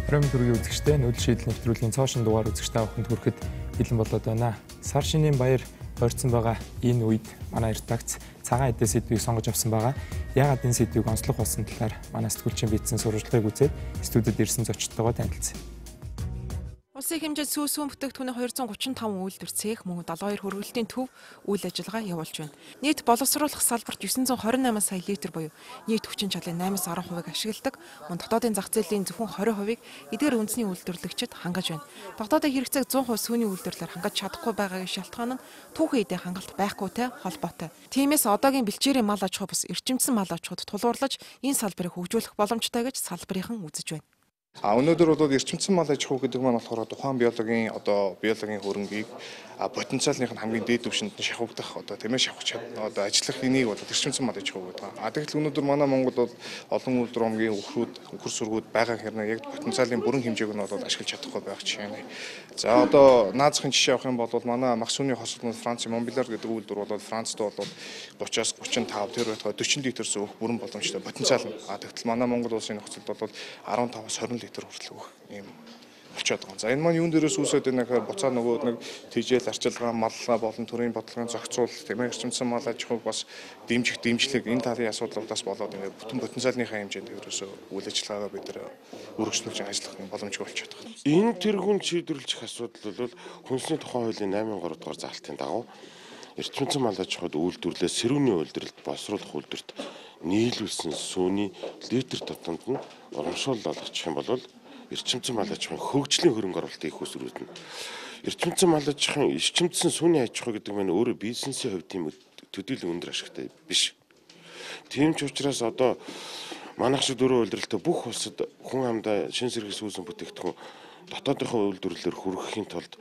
Премьер төргийн үзэгчтэй нүүдэл шийдэл нэвтрүүлгийн цоошин дугаар үзэгч та бүхэнд хүрэхэд бэлэн болоод байна. Сар шинийн баяр ойрцсон байгаа энэ үед манай редакц цагаан эдээ сэдвийг сонгож авсан байгаа. Яагаад энэ сэдвийг онцлог болсон талаар манай сэтгүүлчин бичсэн сурвалжлагыг үзээд студид ирсэн зочдтойгоо танилцъя. Улсын хэмжээнд сүүсүүн бүтээгдэхүүний 235 үйлдвэр цех мөн 72 хөрвүүлэлтийн төв үйл ажиллагаа явуулж байна. Нийт боловсруулах салбарт 928 сая литр буюу нийт хүчин чадлын 8-10% ашигладаг. Мөн дотоодын зах зээлийн зөвхөн 20% эдгээр үндэсний үйлдвэрлэгчид хангаж байна. Дотоодын хэрэгцээг 100% сүүний үйлдвэрлэлээр хангаж чадахгүй байгаагийн шалтгаан нь түүхэн эдийн хангалт байхгүйтэй холбоотой. Тиймээс одоогийн бэлчээрийн мал аж ахуй бус эрчимсэн мал аж ахуйд тулгуурлаж энэ салбарыг хөгжүүлэх боломжтой гэж салбарынхан үзэж байна. Өнөөдөр бол эрчимсэн мал аж ахуй гэдэг маань болохоор тухайн биологийн хөрөнгийг потенциалын хамгийн дээд түвшинд нь шавхагдах шавхах чадна ажиллах энийг бол эрчимсэн мал аж ахуй гэдэг. Тэгэхдээ өнөөдөр манай Монгол бол олон үйлдвэрийн өхөр сургууд байгаа хэрнээ яг потенциалын бүрэн хэмжээг нь бол ашиглаж чадахгүй байх жишээ нь. За наазахын жишээ авах юм бол манай Максууны хосолтод Францын Монбелар гэдэг үйлдвэр бол Францд бол 30-аас 35 тэр байтугай 40 литрээс өөх бүрэн боломжтой потенциал нь. Тэгтэл манай Монгол улсын нөхцөлд бол 15-аас 20 литр хүртэл өөх юм болчиход байгаа. За энэ маань юун дээрээс үүсээд байна гэхээр буцаа нэг тэжээл арчилгаа маллаа болон төрийн бодлогын зохицуул эрчимсэн мал аж ахуйг бас дэмжлэг энэ талын асуудлуудаас болоод бүтэн потенциалынхаа хэмжээнд ерөөсөө үйл ажиллагаагаа бид өргөжлүүлж ажиллах боломжтой болчиход байгаа. Энэ тэргүүнд шийдвэрлэх асуудал бол хүнсний тухай хуулийн 8-3 дугаар заалтын дагуу эрчимсэн мал аж ахуйд үйлдвэрлэлээ сэрүүний үйлдвэрлэлд боловсруулах үйлдвэрт нийлүүлсэн сүүний литр тутамд нь урамшуул олгох юм бол эрчимсэн мал аж ахуйн хөгжлийн хөрөнгө оруулалтыг их өсрүүлнэ. Эрчимсэн мал аж ахуйн эрчимсэн сүүний аж ахуй гэдэг нь өөрөө бизнесийн хувьд тийм төдийлөн өндөр ашигтай биш. Тийм ч учраас одоо манайх шиг дөрөв үйлдвэрлэлтэй бүх улсад хүн амдаа шин сэргий сүүсэн бүтээгдэхүүн дотоодынхоо үйлдвэрлэлээр хүргэхийн тулд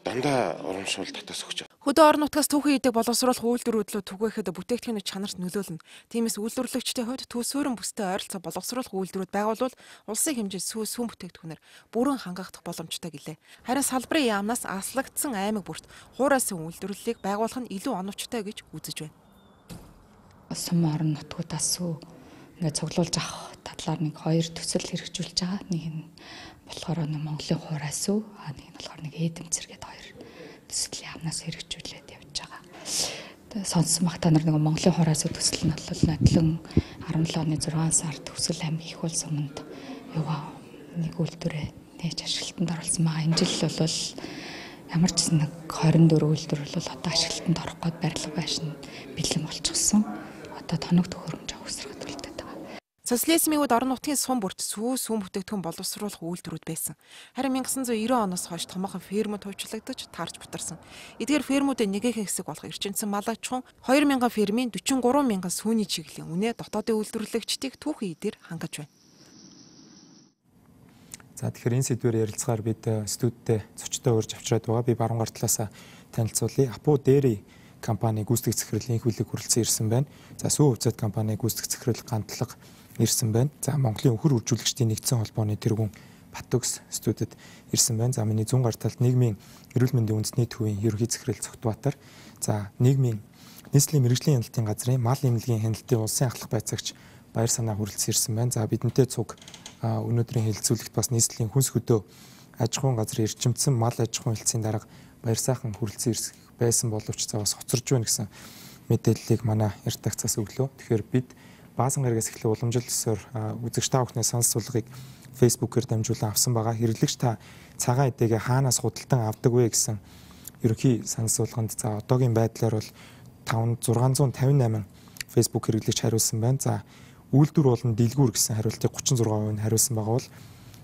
дандаа урамшуул татаас өгч. Хөдөө орон нутгаас түүхэн эдэг боловсруулах үйлдвэрүүд рүү түгээхэд бүтээгдэхүүний чанарт нөлөөлнө. Тиймээс үйлдвэрлэгчдийн хувьд төсөөрөн бүстэй ойролцоо боловсруулах үйлдвэрүүд байгуулвал улсын хэмжээнд сүүн бүтээгдэхүүнээр бүрэн хангагдах боломжтой гэлээ. Харин салбарын яамнаас аслагдсан аймаг бүрт хуурайсан үйлдвэрлэлийг байгуулах нь илүү оновчтой гэж үзэж байна. Сум орон нутгуудаас цуглуулж авах талаар нэг хоёр төсөл хэрэгжүүлж байгаа. Нэг нь болохоор Монголын хуурайс үү, нэг нь болохоор эдэмцэр гэдэг хоёр төсөл яамнаас хэрэгжүүлээд явж байгаа. Тэгээ сонссон бах та нар Монголын хуурайс төсөл нь бол нодлон 17 оны 6 сард төсөл амь их улс өмнөд нэг үйлдвэрээ нээж ашиглалтанд оруулсан байгаа. Энэ жил бол ямар ч нэг 24 үйлдвэр бол одоо ашиглалтанд орох гээд барилга байшин бэлэн болчихсон. Одоо тоног төхөөрөмж өгсрөхөд үлдээд байгаа. Социализмын үед орон нутгийн сум бүрт сүүн бүтээгдэхүүн боловсруулах үйлдвэрүүд байсан. Харин 1990 оноос хойш томоохон фермүүд хувьчлагдаж таарч бутарсан. Эдгээр фермүүдийн нэгэн хэсэг болох эрчимсэн мал аж ахуйн 2000 фермийн 43,000 сүүний чиглэлийн үнэ дотоодын үйлдвэрлэгчдийг түүхэн эдээр хангаж байна. За тэгэхээр энэ сэдвээр ярилцахаар бид студидтэй зочдтой урьж авчираад байгаа. Би баруун гар талаас танилцуулъя. Апу Dairy компани гүйцэтгэх захирлын хүлээг хүрэлцэн ирсэн байна. За сүү хувьцат компани гүйцэтгэх захирал гантлага ирсэн байна. За Монголын өхөр үржүүлэгчдийн нэгдсэн холбооны тэргүүн Батөгс студид ирсэн байна. За миний зүүн гар талд нийгмийн эрүүл мэндийн үндэсний төвийн ерөнхий захирал Цогтбаатар. За нийгмийн нийслэлийн мэргэжлийн хяналтын газрын мал эмнэлгийн хяналтын улсын ахлах байцаагч Баяр санаа хүрэлцэн ирсэн байна. За бидэнтэй цуг өнөөдрийн хэлэлцүүлэгт бас нийслэлийн хүнс хөдөө аж ахуйн газрын эрчимсэн мал аж ахуйн хэлтсийн дарга Баяр сайхан хүрэлцэн ирсэн байсан боловч за бас хоцорж байна гэсэн мэдээллийг манай редакцаас өглөө. Тэгэхээр бид баасан гарагаас эхлэх уламжлал төсөөр үзэгч та бүхний санал суулгыг фэйсбүүкээр дамжуулан авсан байгаа. Хэрэглэгч та цагаан эдээгээ хаанаас худалдан авдаг вэ гэсэн ерөнхий санал суулганд за одоогийн байдлаар бол 658 фэйсбүүк хэрэглэгч хариулсан байна. За үйлдвэр болон дэлгүүр гэсэн хариултыг 36% нь хариулсан байгаа бол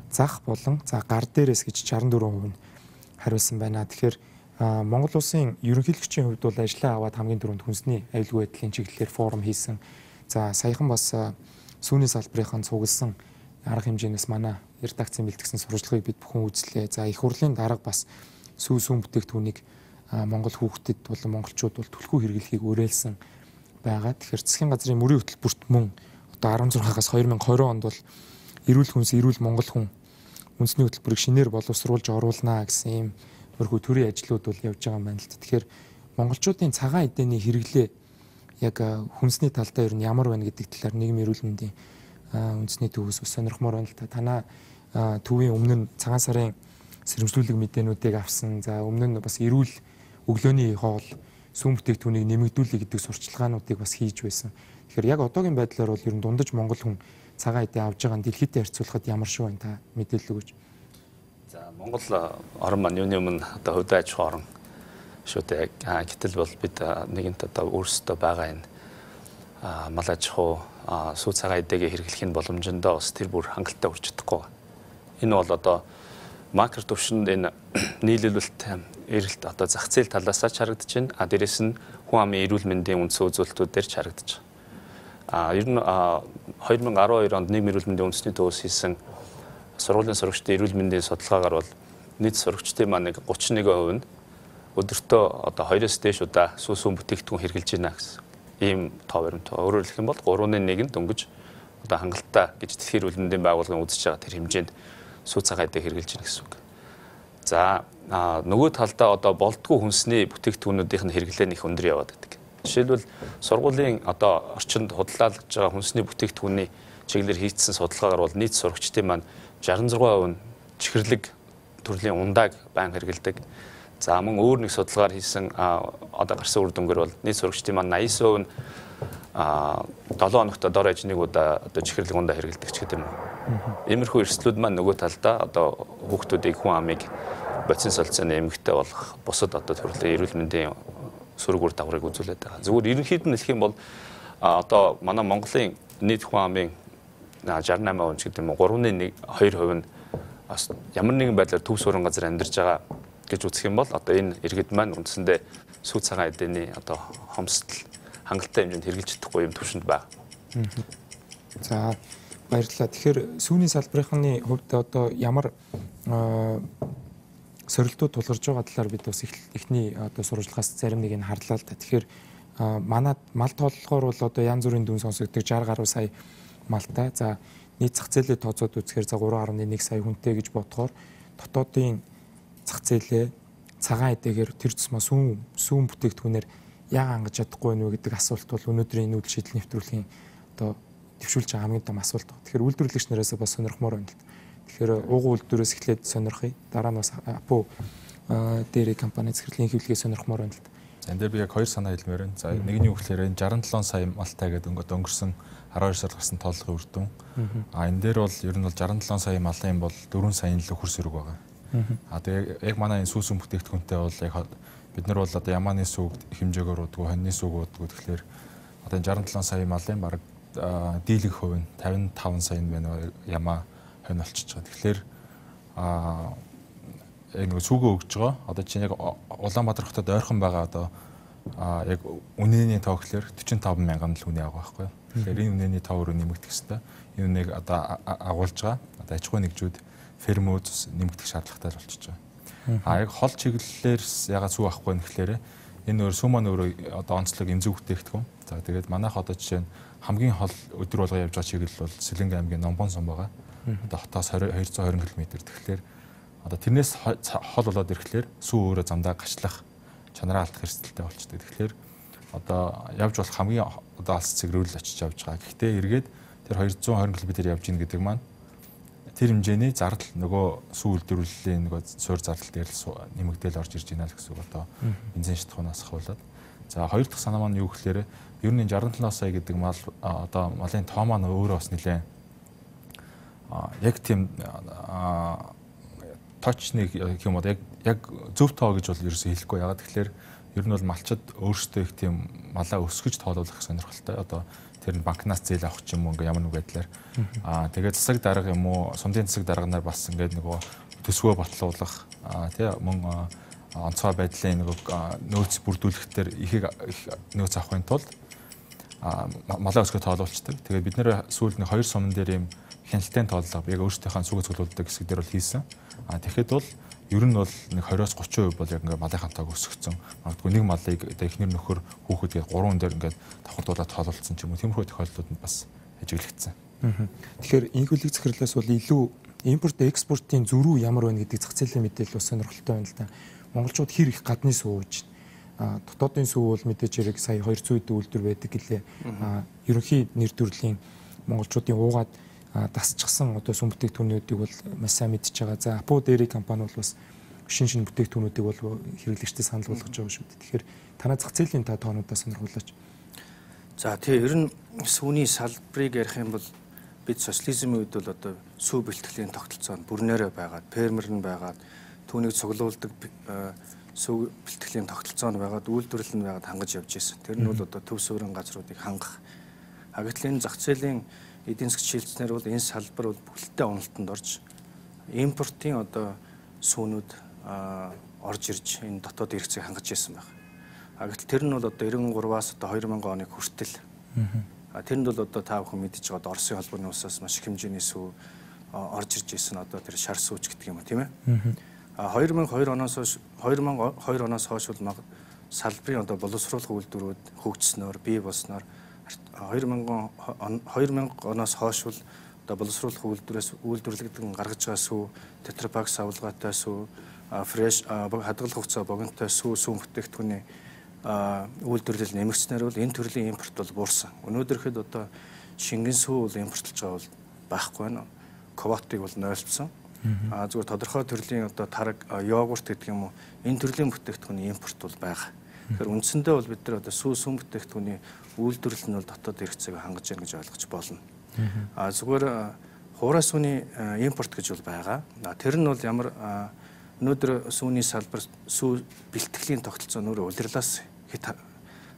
зах болон за гар дээрээс гэж 64% нь хариулсан байна. Тэгэхээр Монгол улсын ерөнхийлөгчийн хувьд бол ажлаа аваад хамгийн түрүүнд хүнсний аюулгүй байдлын чиглэлээр форум хийсэн. За саяхан бас сүүний салбарынхан цугласан арга хэмжээнээс манай редакцийн бэлтгэсэн сурвалжлагыг бид бүхэн үзлээ. За их хурлын дарга бас сүүн бүтээгдэхүүнийг Монгол хүүхдэд болон монголчууд бол түлхүү хэрэглэхийг уриалсан байгаа. Тэгэхээр засгийн газрын мөрийн хөтөлбөрт мөн одоо 16-аас 2020 онд бол эрүүл хүнс эрүүл монгол хүн үндэсний хөтөлбөрийг шинээр боловсруулж оруулнаа гэсэн ийм мөрхөө төрийн ажлууд бол явж байгаа юм байна л да. Тэгэхээр монголчуудын цагаан эдээний хэрэглээ яг хүнсний талдаа ер нь ямар байна гэдэг талаар нийгмийн эрүүл мэндийн үндэсний төвөөс сонирхмоор байна л та. Танаа төвийн өмнө нь цагаан сарын сэрэмжлүүлэг мэдээнүүдийг авсан. За өмнө нь бас эрүүл өглөөний хоол, сүүн бүтээгдэхүүнийг нэмэгдүүлэх гэдэг сурчлагаануудыг бас хийж байсан. Тэгэхээр яг одоогийн байдлаар бол ер нь дундаж монгол хүн цагаан эдээ авж байгаа нь дэлхийдээ харьцуулахад ямар шүү вэ та мэдээлэл өгөөч. За Монгол орн маань юуны өмнө одоо хувьд аж ахуй орн шүү дээ. Гэтэл бол бид нэгэнт одоо өөрсдөө байгаа энэ мал аж ахуй сүү цагаан эдээгээ хэрэглэхийн боломжтой бас тэр бүр хангалттай хүрч чадахгүй. Энэ бол одоо макро түвшинд энэ нийлүүлэлт эрэлт одоо зах зээл талаас ч харагдаж байна. Дээрээс нь хүн амын эрүүл мэндийн үндсэн үзүүлэлтүүд дээр ч харагдаж байна. Ер нь 2012 онд нийгмийн эрүүл мэндийн үндэсний төвөөс хийсэн сургуулийн сурагчдын эрүүл мэндийн судалгаагаар бол нийт сурагчдын маань 31% нь өдөртөө одоо 2-оос дээш удаа сүүн бүтээгдэхүүн хэрэглэж байна гэсэн ийм тоо баримт. Өөрөөр хэлэх юм бол 3-1 дөнгөж одоо хангалттай гэж дэлхийн эрүүл мэндийн байгууллагын үзэж байгаа тэр хэмжээнд сүү цагаан эдээ хэрэглэж байна гэсэн үг. За нөгөө талдаа одоо болдгоо хүнсний бүтээгдэхүүнүүдийн хэрэглээ их өндөр яваад байдаг. Жишээлбэл сургуулийн одоо орчинд худалдаалж байгаа хүнсний бүтээгдэхүүний чиглэлээр хийгдсэн судалгаагаар бол нийт сурагчдын маань 66% нь чихэрлэг төрлийн ундааг байнга хэрэглэдэг. За мөн өөр нэг судалгаар хийсэн одоо гарсан үр дүнгээр бол нийт сурагчдын маань 89% нь 7 хоногт дор ажныг удаа одоо чихэрлэг ундаа хэрэглэдэг ч гэдэг юм. Иймэрхүү эрсдлүүд маань нөгөө талдаа одоо хүүхдүүдийг хүн амыг бодис солилцооны эмгэгтэй болох бусад одоо төрлийн эрүүл мэндийн сөрөг үр дагаврыг үзүүлээд байгаа. Зөвхөн ерөнхийд нь хэлэх юм бол одоо манай Монголын нийт хүн амын 68% ч гэдэг юм уу 3.1-2% нь ямар нэгэн байдлаар төв суурин газар амьдарч байгаа гэж үзэх юм бол одоо энэ иргэд маань үндсэндээ сүү цагаан эдээний одоо хомсдол хангалттай хэмжээнд хэрэгжилж чадахгүй юм төвшөнд байна. За баярлалаа. Тэгэхээр сүүний салбарынхны хувьд одоо ямар сорилтууд тулгарч байгаа талаар бид бас эхний одоо сурвалжлагаас зарим нэг нь харлаа л да. Тэгэхээр манай мал тооллогоор бол одоо янз бүрийн дүн сонсогддог 60 гаруй сая малтай. За нийт зах зээлийн тооцоод үзэхээр за 3.1 сая хүнтэй гэж бодохоор дотоодын зах зээлээ цагаан эдээгээр тэр тусмаа сүүн бүтээгдэхүүнээр яагаад хангаж чадахгүй вэ гэдэг асуулт бол өнөөдрийн энэ үйл шийдэл нэвтрүүлгийн одоо төвшүүлж байгаа хамгийн том асуулт. Тэгэхээр үйлдвэрлэгч нараас бас сонирхмоор байна л да. Тэгэхээр уугуул үйлдвэрээс эхлээд сонирхъя. Дараа нь бас Апу дээрээ компани захирлын хэвлэгээ сонирхмоор байна л да. За энэ дээр би яг хоёр санаа хэлмээр байна. За нэгний үгээр энэ 67 сая малтай гэдэг өнгөрсөн 12 сард гарсан тооллогын үр дүн. Энэ дээр бол ер нь бол 67 сая малын бол 4 саяын л хөрс өрөг байгаа. Тэгээ яг манай энэ сүүсүн бүтээгдэхүүнтэй бол яг бид нар бол одоо ямааны сүг хэмжээгээр удгүй, хоньны сүг удгүй тэгэхээр одоо 67 сая малын бараг дийлэнх хувь нь 55 сая байна ямаа хонь болчихж байгаа. Тэгэхээр нэг сүгөө өгж байгаа. Одоо чинь яг Улаанбаатар хотод ойрхон байгаа одоо яг үнэний тоо гэхэлэр 45 мянган л үнэ авах байхгүй. Тэгэхээр энэ үнэний тоо руу нэмэгдэх хэвээр. Энэ үнэийг одоо агуулж байгаа. Одоо аж ахуй нэгжүүд фермүүд нэмэгдэх шаардлагатай болчихж байгаа. Яг хол чиглэлээр ягаад сүү авахгүй юм гэхлээр энэ өөр сүү маань өөрөө одоо онцлог эмзэг бүтээгдэхүүн. За тэгээд манайх одоо жишээ нь хамгийн хол өдөр болго явж байгаа чиглэл бол Сэлэнг аймгийн Номбон сум байгаа. Одоо хотоос 220 км. Тэгэхээр одоо тэрнээс хол болоод ирэхлээр сүү өөрөө замдаа гачлах чанараа алдах эрсдэлтэй болчтой. Тэгэхээр одоо явж болох хамгийн одоо алс цэгрүүл очиж явж байгаа. Гэхдээ эргээд тэр 220 км явж ийн гэдэг маань тэр хэмжээний зардал нөгөө сүү үйлдвэрлэлийн нөгөө суурь зардал дээр нэмэгдээл орж ирж байна л гэсэн үг одоо бензин шатхуунаас ахуулаад. За хоёр дахь санаа маань юу гэхээр ер нь 67 сая гэдэг мал одоо малын тоо маань өөрөө бас нэлээд яг тийм точныг юм уу яг зөв тоо гэж бол ерөөсөй хэлэхгүй. Ягаад тэгэхээр ер нь бол малчид өөрсдөө их тийм малаа өсгөж тоолуулах сонирхолтой. Одоо тэр нь банкнаас зээл авах ч юм уу ямар нэг байдлаар тэгээд засаг дарга юм уу сундын засаг дарганаар бас ингээд нөгөө төсвөө батлуулах тий мөн онцгой байдлын нөгөө нөөц бүрдүүлэхтэр ихийг нөөц авахын тулд малаа өсгөх тоолуулцдаг. Тэгээд бид нэр сүүлд нэг 2 сумн дээр юм хяналтын тооллого яг өөрсдийнхээ сүгэ цуглуулдаг хэсэг дээр бол хийсэн. Тэгэхэд бол ер нь бол нэг 20-30% бол яг ингээд малынхаа тоог өсгөцсөн. Магадгүй нэг малыг эхнэр нөхөр хүүхэд гээд 3 хүн дээр ингээд давхардуулаад тоололцсон ч юм уу. Тиймэрхүү тохиолдлууд нь бас ажиглагдсан. Тэгэхээр инхүлэг захирлаас бол илүү импорт экспортын зөрүү ямар байна гэдэг зах зээлийн мэдээлэл бас сонирхолтой байна л да. Монголчууд хэр их гадны сүү ууж байна. Дотоодын сүү бол мэдээж хэрэг сая 200 д үйлдвэр байдаг гэлээ. Ерөнхий нэр төрлийн монголчуудын уугаад дасчихсан одоо сүм бүтээгдэхүүнүүдийг бол маш сайн мэдж байгаа. За Апу Dairy компани бол бас шинэ бүтээгдэхүүнүүдийг бол хэрэглэгчдэд санал болгож байгаа шүү дээ. Тэгэхээр танай зах зээлийн та тоонуудаа сонирхуулаач. За тэгээ ер нь сүүний салбарыг ярих юм бол бид социализмын үед бол одоо сүү бэлтгэлийн тогтолцоонд бүрнээрээ байгаад, фермер нь байгаад, түүнийг цуглуулдаг сүү бэлтгэлийн тогтолцоо нь байгаад, үйлдвэрлэл нь байгаад хангаж явж байсан. Тэр нь бол одоо төв суурин газруудыг хангах. Гэтэл энэ зах зээлийн эдийн засгийн шилжснээр бол энэ салбар бол бүхэлдээ уналтанд орж импортын одоо сүүнүүд орж ирж энэ дотоод хэрэгцээг хангаж байсан байна. Гэтэл тэр нь бол одоо 93-аас одоо 2000 оны хүртэл тэрэнд бол одоо та бүхэн мэдж байгаа Оросын холбооны улсаас маш их хэмжээний сүү орж ирж байсан одоо тэр шар сүүч гэдэг юм тийм ээ. 2002 оноос хойш бол салбарын одоо боловсруулах үйлдвэрүүд хөгжснөөр бий болсноор 2000 оноос хойш бол одоо боловсруулах үйлдвэрлэгдэн гаргаж байгаа сүү, тетрапак савлгаатай сүү, фреш хадгалах хугацаа богинотой сүү бүтээгдэхүүний үйлдвэрлэл нэмэгдснээр бол энэ төрлийн импорт бол буурсан. Өнөөдөрхэд одоо шингэн сүү бол импортлж байгаа бол байхгүй байна. Квотыг бол нойлцсон. Зүгээр тодорхой төрлийн одоо тараг, йогурт гэдэг юм уу энэ төрлийн бүтээгдэхүүний импорт бол байгаа. Тэгэхээр үндсэндээ бол бид нар одоо сүү бүтээгдэхүүний үйлдвэрлэл нь бол дотоод хэрэгцээг хангаж яах гэж ойлгож болно. Зүгээр хуурай сүүний импорт гэж бол байгаа. Тэр нь бол ямар өнөөдөр сүүний салбар сүү бэлтгэлийн тогтолцоо нөр улирлаас хэд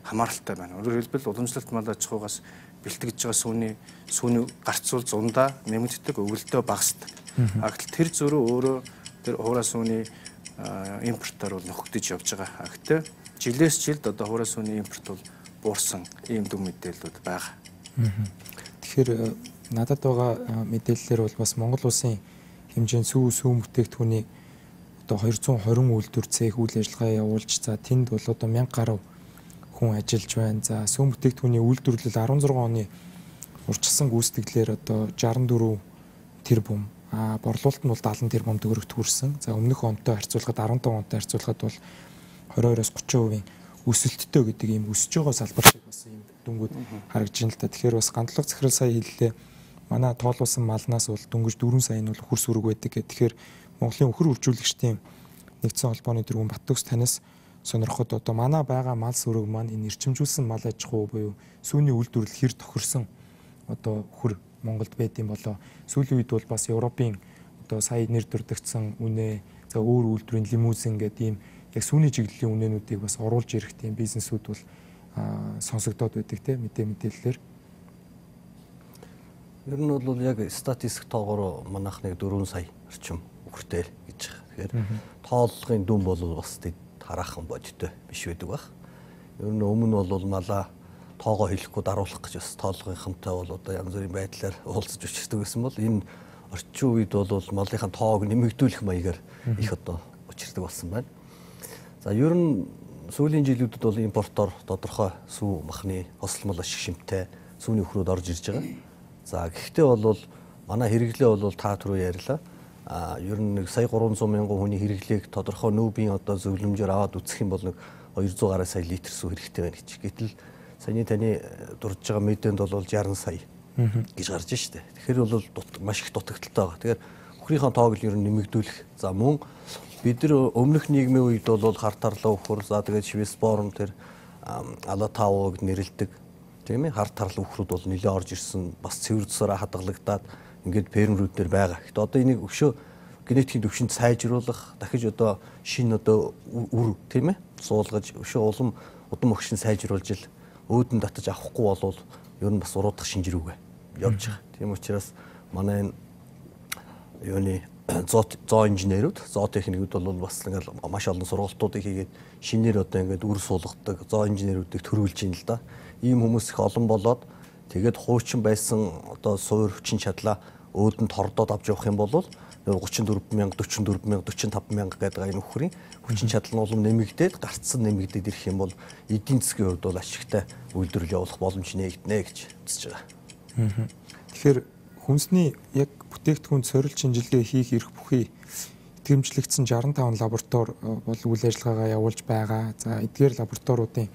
хамааралтай байна. Өөрөөр хэлбэл уламжлалт мал аж ахуйгаас бэлтгэж байгаа сүүний гарцуул зундаа нэмэгддэг, өвөлдөө багасдаг. Гэтэл тэр зөрүү өөрөө тэр хуурай сүүний импортоор бол нөхөгдөж явж байгаа. Гэхдээ жилээс жилд одоо хуурай сүүний импорт бол буурсан ийм дүн мэдээлэлүүд байгаа. Тэгэхээр надад байгаа мэдээллээр бол бас Монгол улсын хэмжээнд сүү бүтээгдэхүүний одоо 220 үйлдвэр цех үйл ажиллагаа явуулж за тэнд бол одоо 1000 гаруй хүн ажиллаж байна. За сүү бүтээгдэхүүний үйлдвэрлэл 16 оны урьдчилсан гүйцэтгэлээр одоо 64 тэрбум, борлуулалт нь бол 70 тэрбум төгрөгт хүрсэн. За өмнөх онтой харьцуулахад 15 онтой харьцуулахад бол 22-оос 30% өсөлттэй гэдэг ийм өсөж байгаа салбар шиг бас ийм дүнгууд харагдаж байна л та. Тэгэхээр бас гандлага захирал сая хэллээ. Манай тоолуулсан малнаас бол дөнгөж 4 сая нь бол хөрс үрэг байдаг гэх. Тэгэхээр Монголын өхөр үржүүлэгчдийн нэгдсэн холбооны дөрвөн Баттөгс танаас сонирхоход одоо манай байгаа мал сүрэг маань энэ эрчимжүүлсэн мал аж ахуй буюу сүүний үйлдвэрлэл хэр тохирсон одоо өхөр Монголд байдсан болоо. Сүүлийн үед бол бас Европын одоо сая нэр дурдгдсан үнэ, за өөр үйлдвэрийн лимузин гэдэг ийм яг сүүний чиглэлийн үнэнүүдийг бас оруулж ирэх тийм бизнесүүд бол сонсогдоод байдаг тийм мэдээлэлээр. Ер нь бол яг статистик тоогоор манайхныг 4 сая орчим өхөртэй гэж байгаа. Тэгэхээр тооллогын дүн бол бас хараахан бодтой биш байдаг баг. Ер нь өмнө бол малаа тоогоо хэлэхгүй даруулах гэж бас тооллогынхантай бол одоо янз бүрийн байдлаар уулзаж учирдаг гэсэн бол энэ орчин үед бол малынхаа тоог нэмэгдүүлэх маягаар их одоо учирдаг болсон байна. За ер нь сүүлийн жилүүдэд бол импортоор тодорхой сүү махны фосил мал ашиг шимтээ сүүний өхрүүд орж ирж байгаа. За гэхдээ бол манай хэрэглээ бол та түрүү ярьлаа. Ер нь сая 300 мянган хүний хэрэглээг тодорхой нүүбийн одоо зөвлөмжөөр аваад үзэх юм бол 200 гаруй сая литр сүү хэрэгтэй байна гэж. Гэтэл саяны таны дурж байгаа мэдээнд бол 60 сая гэж гарч штэ. Тэгэхээр бол маш их дутагдaltaй байгаа. Тэгэхээр өхрийнхээ тоог л ер нь нэмэгдүүлэх. За мөн бид нар өмнөх нийгмийн үед бол хар тарлаа өхөр, за тэгээд Швейцборн тэр алатауг нэрлдэг. Тийм ээ, хар тарлаа өхрүүд бол нэлээд орж ирсэн. Бас цэвэр цусаараа хадгалагдаг ингээд фермерүүд төр байгаа. Гэхдээ одоо энийг өшөө генетикийн төвшөнд сайжруулах, дахиж одоо шинэ одоо үр тийм ээ суулгаж өшөө улам удам өгшин сайжруулж ил өөдөн татаж авахгүй болвол ер нь бас уруудах шинжрүүгээ явж байгаа. Тийм учраас манай энэ юуны зоо инженерүүд, зоо техникүүд бол бас ингээд маш олон сургалтуудыг хийгээд шинээр одоо ингээд үр суулгадаг зоо инженерүүдийг төрүүлж ийн л да. Ийм хүмүүс их олон болоод тэгээд хуучин байсан одоо суур хүчин чадлаа өөдөнд хордоод авч явах юм бол 34,000, 44,000, 45,000 гэдэг энэ өхрийн хүчин чадал нь улам нэмэгдээд гарцсан нэмэгдээд ирэх юм бол эдийн засгийн хувьд бол ашигтай үйлдвэрлэл явуулах боломж нээгдэнэ гэж үзэж байгаа. Тэгэхээр хүнсний яг бүтээгдэхүүн сорилт шинжилгээ хийх эрх бүхий итгэмжлэгдсэн 65 лаборатори бол үйл ажиллагаагаа явуулж байгаа. За эдгээр лабораториудын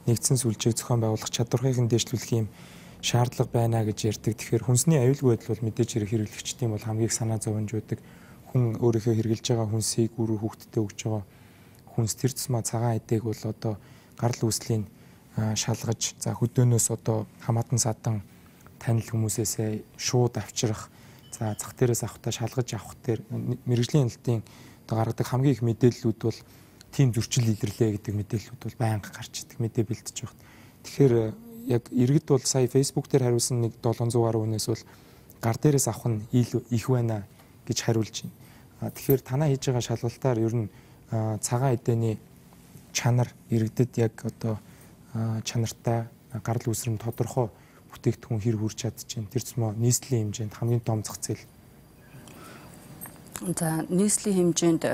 нэгдсэн сүлжээг зохион байгуулах чадварыг дээшлүүлэх юм шаардлага байна гэж ярьдаг. Тэгэхээр хүнсний аюулгүй байдал бол мэдээж хэрэг хэрэглэгчдийн бол хамгийн их санаа зовж байдаг. Хүн өөрийнхөө хэрэглэж байгаа хүнсийг үр хүүхдэд өгж байгаа хүнс тэр тусмаа цагаан эдээг бол одоо гарал үүслийн шалгаж за хөдөөнөөс одоо хамаатан садан танил хүмүүсээсээ шууд авчрах за зах дээрээс авахтаа шалгаж авах дээр мэрэгжлийн хяналтын одоо гаргадаг хамгийн их мэдээллүүд бол тийм зөрчил илэрлээ гэдэг мэдээллүүд бол байнга гарч идэг мэдээ бэлдэж байгаа. Тэгэхээр яг иргэд бол сая Facebook дээр хариулсан нэг 700 гаруй хүнээс бол гар дээрээс авах нь их байна гэж хариулж байна. Тэгэхээр танаа хийж байгаа шалгалтаар ер нь цагаан эдэний чанар иргэдэд яг одоо чанартай гарал үүсрэм тодорхой бүтээгдэхүүн хэр хүрч чадчихээн тэр цэмо нийслэлийн хэмжээнд хамгийн том зах зээл. За нийслэлийн хэмжээнд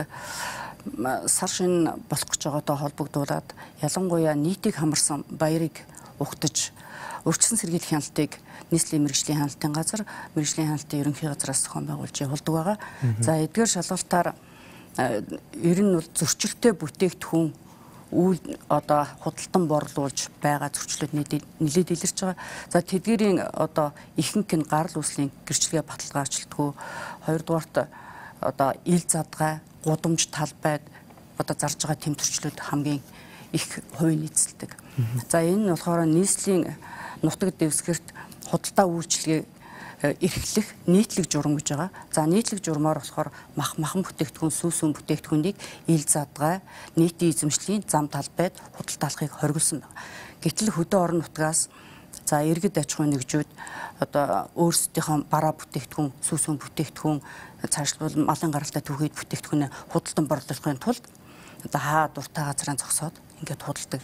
сар шин болох гэж байгаатай холбогдуулаад ялангуяа нийтийг хамарсан баярыг угтаж өрчсөн сэргийлэх хяналтыг нийслэлийн мэргэжлийн хяналтын газар, мэргэжлийн хяналтын ерөнхий газраас зохион байгуулж явуулдаг байгаа. За эдгээр шалгалтаар ер нь бол зөрчилтэй бүтээгдэхүүн одоо худалдан борлуулж байгаа зөрчлүүд нэлээд илэрч байгаа. За тэдгээрийн одоо ихэнх нь гарал үүслийн гэрчлэгээ баталгаачлалтгүй, хоёрдугаарт одоо ил задгай, гудамж талбайд одоо зарж байгаа тэм зөрчлүүд хамгийн их хувийн эзэлдэг. За энэ нь болохоор нийслэлийн нутаг дэвсгэрт худалдаа үйлчилгээ эрхлэх нийтлэг журам гэж байгаа. За нийтлэг журмаар болохоор махан бүтээгдэхүүн, сүүсүүн бүтээгдэхүүнийг ил задгай, нийтийн эзэмшлийн зам талбайд худалдаалахыг хоригдсан байна. Гэтэл хөдөө орон нутгаас за иргэд аж ахуйн нэгжүүд одоо өөрсдийнхөө бараа бүтээгдэхүүн, сүүсүүн бүтээгдэхүүн, цаашлбал малын гаралтай түүхийд бүтээгдэхүүнээ худалдан борлуулахын тулд одоо хаа дуртай газраа зогсоод ингээд худалдаг.